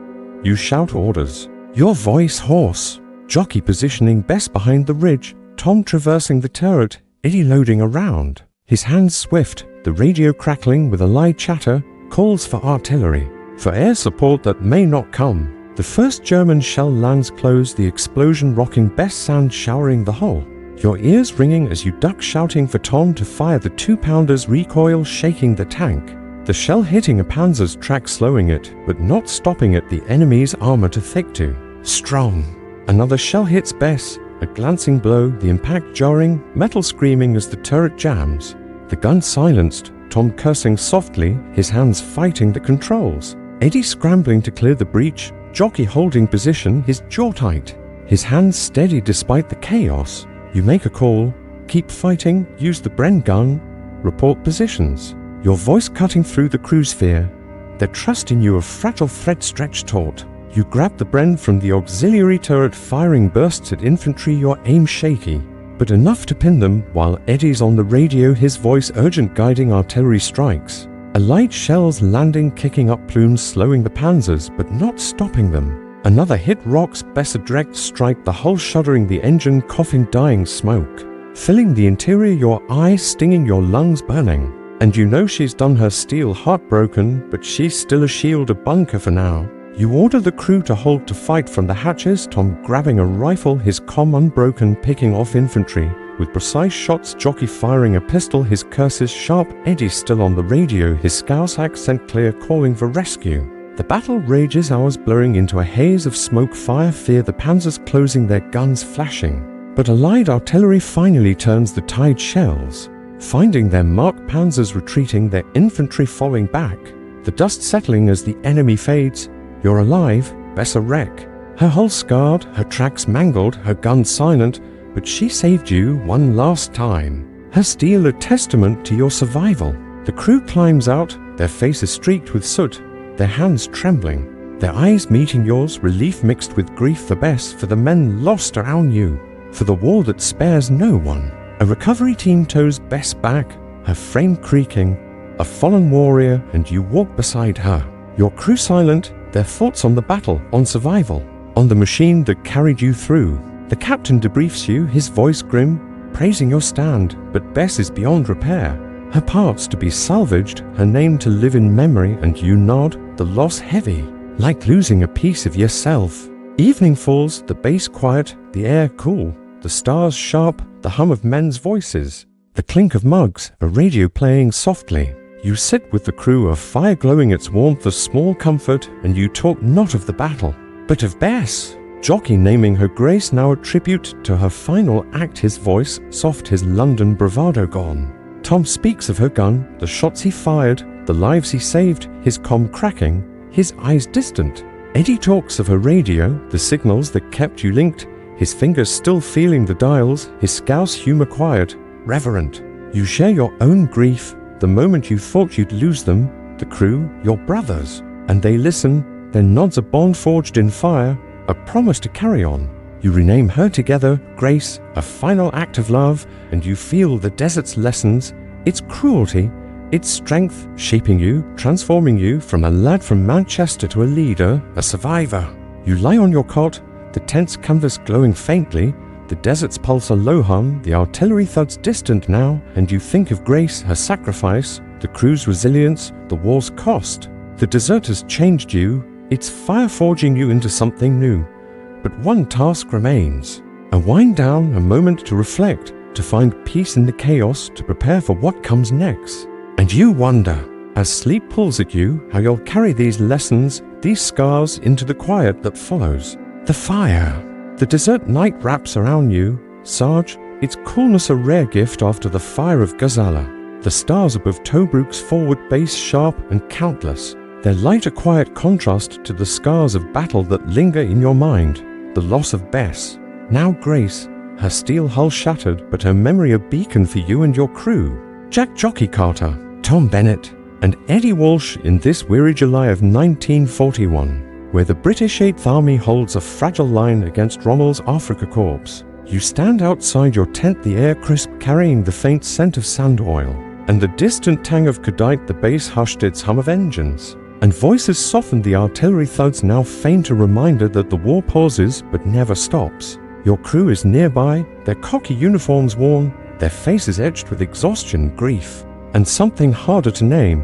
You shout orders, your voice hoarse, Jockey positioning Bess behind the ridge, Tom traversing the turret, Eddie loading around. His hands swift, the radio crackling with allied chatter, calls for artillery, for air support that may not come. The first German shell lands close, the explosion rocking Bess, sand showering the hull. Your ears ringing as you duck, shouting for Tom to fire the 2-pounder's recoil shaking the tank. The shell hitting a panzer's track, slowing it, but not stopping it, the enemy's armor too thick to strong. Another shell hits Bess, a glancing blow, the impact jarring, metal screaming as the turret jams. The gun silenced, Tom cursing softly, his hands fighting the controls. Eddie scrambling to clear the breach, Jockey holding position, his jaw tight, his hands steady despite the chaos. You make a call, keep fighting, use the Bren gun, report positions. Your voice cutting through the crew's fear, their trust in you a fragile thread stretched taut. You grab the Bren from the auxiliary turret, firing bursts at infantry, your aim shaky, but enough to pin them, while Eddie's on the radio, his voice urgent guiding artillery strikes. Allied shells landing, kicking up plumes, slowing the panzers, but not stopping them. Another hit rocks Bess, a direct strike, the hull shuddering, the engine coughing dying smoke, filling the interior, your eyes stinging, your lungs burning. And you know she's done her steel, heartbroken, but she's still a shield, a bunker for now. You order the crew to hold to fight from the hatches, Tom grabbing a rifle, his comm unbroken, picking off infantry. With precise shots, Jockey firing a pistol, his curses sharp, Eddie still on the radio, his scouse accent clear, calling for rescue. The battle rages, hours blurring into a haze of smoke, fire, fear, the panzers closing, their guns flashing. But allied artillery finally turns the tide shells, finding their marked panzers retreating, their infantry falling back. The dust settling as the enemy fades. You're alive, Bess a wreck. Her hull scarred, her tracks mangled, her gun silent, but she saved you one last time. Her steel a testament to your survival. The crew climbs out, their faces streaked with soot, their hands trembling, their eyes meeting yours, relief mixed with grief for Bess, for the men lost around you, for the war that spares no one. A recovery team tows Bess back, her frame creaking, a fallen warrior, and you walk beside her. Your crew silent, their thoughts on the battle, on survival, on the machine that carried you through. The captain debriefs you, his voice grim, praising your stand, but Bess is beyond repair. Her parts to be salvaged, her name to live in memory, and you nod, the loss heavy, like losing a piece of yourself. Evening falls, the base quiet, the air cool, the stars sharp, the hum of men's voices, the clink of mugs, a radio playing softly. You sit with the crew, a fire glowing its warmth, a small comfort, and you talk not of the battle, but of Bess. Jockey naming her grace, now a tribute to her final act, his voice soft, his London bravado gone. Tom speaks of her gun, the shots he fired, the lives he saved, his comm cracking, his eyes distant. Eddie talks of her radio, the signals that kept you linked, his fingers still feeling the dials, his scouse humor quiet, reverent. You share your own grief, the moment you thought you'd lose them, the crew, your brothers, and they listen, their nods a bond forged in fire, a promise to carry on. You rename her together, Grace, a final act of love, and you feel the desert's lessons, its cruelty, its strength, shaping you, transforming you from a lad from Manchester to a leader, a survivor. You lie on your cot, the tent's canvas glowing faintly, the desert's pulse a low hum, the artillery thuds distant now, and you think of Grace, her sacrifice, the crew's resilience, the war's cost. The desert has changed you, it's fire forging you into something new. But one task remains. A wind down, a moment to reflect, to find peace in the chaos, to prepare for what comes next. And you wonder, as sleep pulls at you, how you'll carry these lessons, these scars, into the quiet that follows. The fire. The desert night wraps around you. Sarge, its coolness a rare gift after the fire of Gazala. The stars above Tobruk's forward base sharp and countless. Their light a quiet contrast to the scars of battle that linger in your mind. The loss of Bess. Now Grace, her steel hull shattered, but her memory a beacon for you and your crew. Jack Jockey Carter, Tom Bennett, and Eddie Walsh in this weary July of 1941, where the British 8th Army holds a fragile line against Rommel's Afrika Corps. You stand outside your tent, the air crisp, carrying the faint scent of sand oil, and the distant tang of Kudite, the base hushed its hum of engines. And voices softened, the artillery thuds now faint, a reminder that the war pauses but never stops. Your crew is nearby, their cocky uniforms worn, their faces etched with exhaustion, grief, and something harder to name,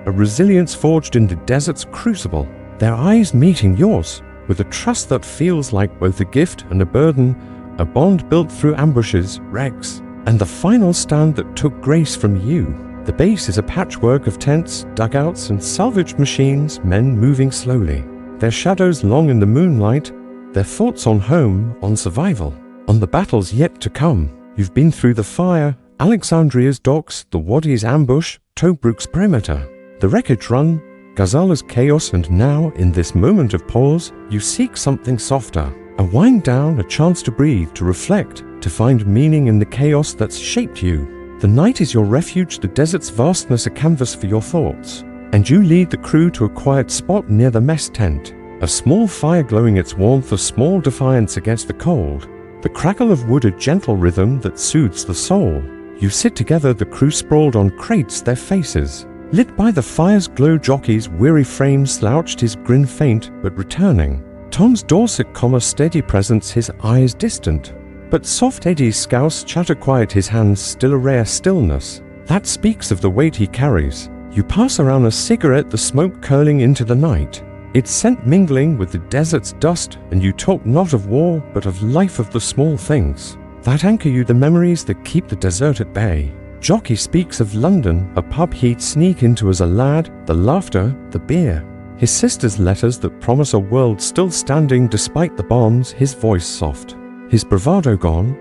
a resilience forged in the desert's crucible, their eyes meeting yours, with a trust that feels like both a gift and a burden, a bond built through ambushes, wrecks, and the final stand that took Grace from you. The base is a patchwork of tents, dugouts, and salvaged machines, men moving slowly, their shadows long in the moonlight, their thoughts on home, on survival, on the battles yet to come. You've been through the fire, Alexandria's docks, the Wadi's ambush, Tobruk's perimeter, the wreckage run, Gazala's chaos, and now, in this moment of pause, you seek something softer. A wind down, a chance to breathe, to reflect, to find meaning in the chaos that's shaped you. The night is your refuge, the desert's vastness a canvas for your thoughts. And you lead the crew to a quiet spot near the mess tent. A small fire glowing its warmth, a small defiance against the cold. The crackle of wood a gentle rhythm that soothes the soul. You sit together, the crew sprawled on crates, their faces lit by the fire's glow. Jockey's weary frame slouched, his grin faint but returning. Tom's Dorset steady presence, his eyes distant. But soft Eddie's scouse chatter quiet, his hands still a rare stillness. That speaks of the weight he carries. You pass around a cigarette, the smoke curling into the night. Its scent mingling with the desert's dust, and you talk not of war, but of life, of the small things that anchor you, the memories that keep the desert at bay. Jockey speaks of London, a pub he'd sneak into as a lad, the laughter, the beer. His sister's letters that promise a world still standing despite the bombs, his voice soft. His bravado gone,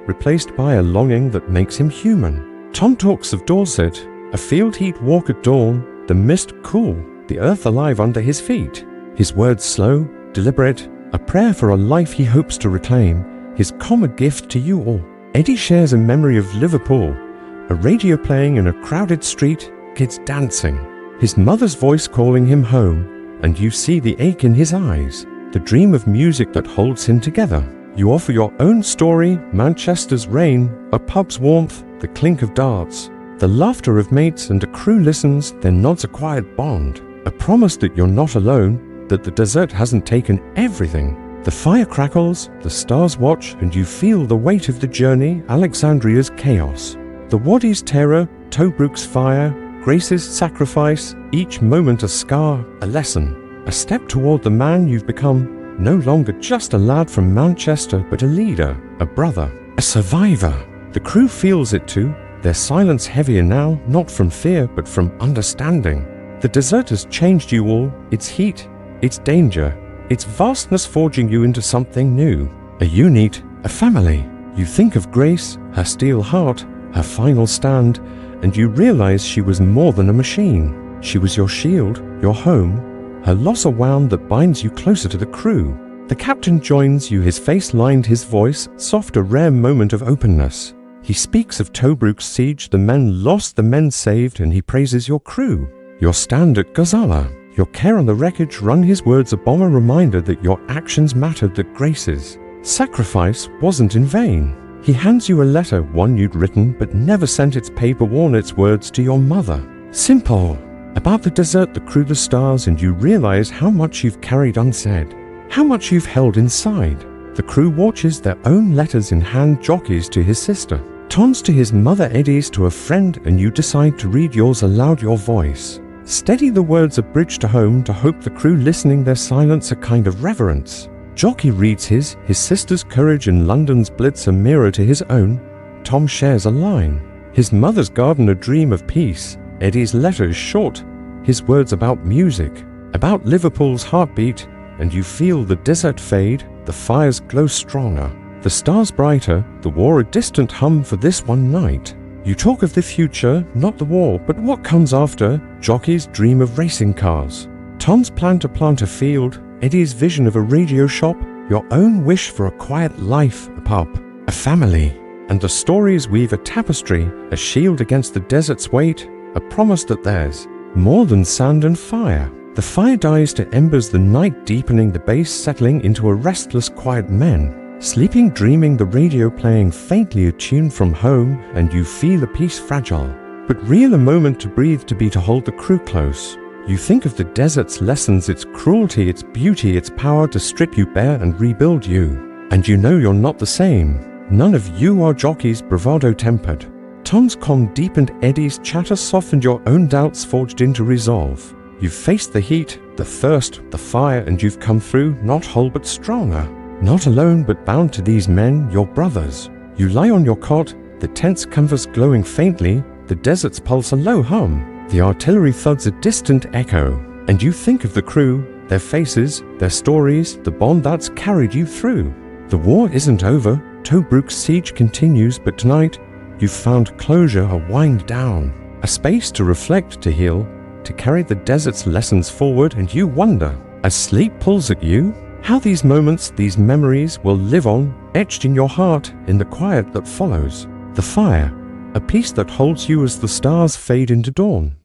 replaced by a longing that makes him human. Tom talks of Dorset, a field he'd walk at dawn, the mist cool, the earth alive under his feet. His words slow, deliberate, a prayer for a life he hopes to reclaim, his common gift to you all. Eddie shares a memory of Liverpool, a radio playing in a crowded street, kids dancing, his mother's voice calling him home, and you see the ache in his eyes, the dream of music that holds him together. You offer your own story, Manchester's rain, a pub's warmth, the clink of darts, the laughter of mates, and a crew listens, then nods a quiet bond, a promise that you're not alone, that the desert hasn't taken everything. The fire crackles, the stars watch, and you feel the weight of the journey, Alexandria's chaos, the Wadi's terror, Tobruk's fire, Grace's sacrifice, each moment a scar, a lesson, a step toward the man you've become, no longer just a lad from Manchester, but a leader, a brother, a survivor. The crew feels it too, their silence heavier now, not from fear, but from understanding. The desert has changed you all, its heat, its danger, its vastness forging you into something new. A unit, a family. You think of Grace, her steel heart, her final stand, and you realize she was more than a machine. She was your shield, your home, her loss a wound that binds you closer to the crew. The captain joins you, his face lined, his voice soft, a rare moment of openness. He speaks of Tobruk's siege, the men lost, the men saved, and he praises your crew. Your stand at Gazala, your care on the wreckage, run his words a bomber reminder that your actions mattered, that Grace's sacrifice wasn't in vain. He hands you a letter, one you'd written but never sent, its paper worn, its words to your mother. Simple. About the desert, the crew, the stars, and you realize how much you've carried unsaid, how much you've held inside. The crew watches, their own letters in hand, Jockey's to his sister, Tom's to his mother, Eddie's to a friend, and you decide to read yours aloud, your voice. Steady the words, a bridge to home, to hope the crew listening, their silence a kind of reverence. Jockey reads his sister's courage in London's blitz, a mirror to his own. Tom shares a line, his mother's garden, a dream of peace. Eddie's letter is short, his words about music, about Liverpool's heartbeat, and you feel the desert fade, the fires glow stronger, the stars brighter, the war a distant hum for this one night. You talk of the future, not the war, but what comes after, Jockey's dream of racing cars, Tom's plan to plant a field, Eddie's vision of a radio shop, your own wish for a quiet life, a pub, a family, and the stories weave a tapestry, a shield against the desert's weight, a promise that there's more than sand and fire. The fire dies to embers, the night deepening, the bass settling into a restless, quiet men, sleeping, dreaming, the radio playing faintly attuned from home, and you feel a peace fragile, but real, a moment to breathe, to be, to hold the crew close. You think of the desert's lessons, its cruelty, its beauty, its power to strip you bare and rebuild you. And you know you're not the same. None of you are Jockey's bravado tempered. Tom's calm deepened, Eddie's chatter softened, your own doubts forged into resolve. You've faced the heat, the thirst, the fire, and you've come through, not whole but stronger. Not alone but bound to these men, your brothers. You lie on your cot, the tent's canvas glowing faintly, the desert's pulse a low hum. The artillery thuds a distant echo, and you think of the crew, their faces, their stories, the bond that's carried you through. The war isn't over, Tobruk's siege continues, but tonight you've found closure, a wind down, a space to reflect, to heal, to carry the desert's lessons forward, and you wonder, as sleep pulls at you, how these moments, these memories will live on, etched in your heart, in the quiet that follows. The fire, a peace that holds you as the stars fade into dawn.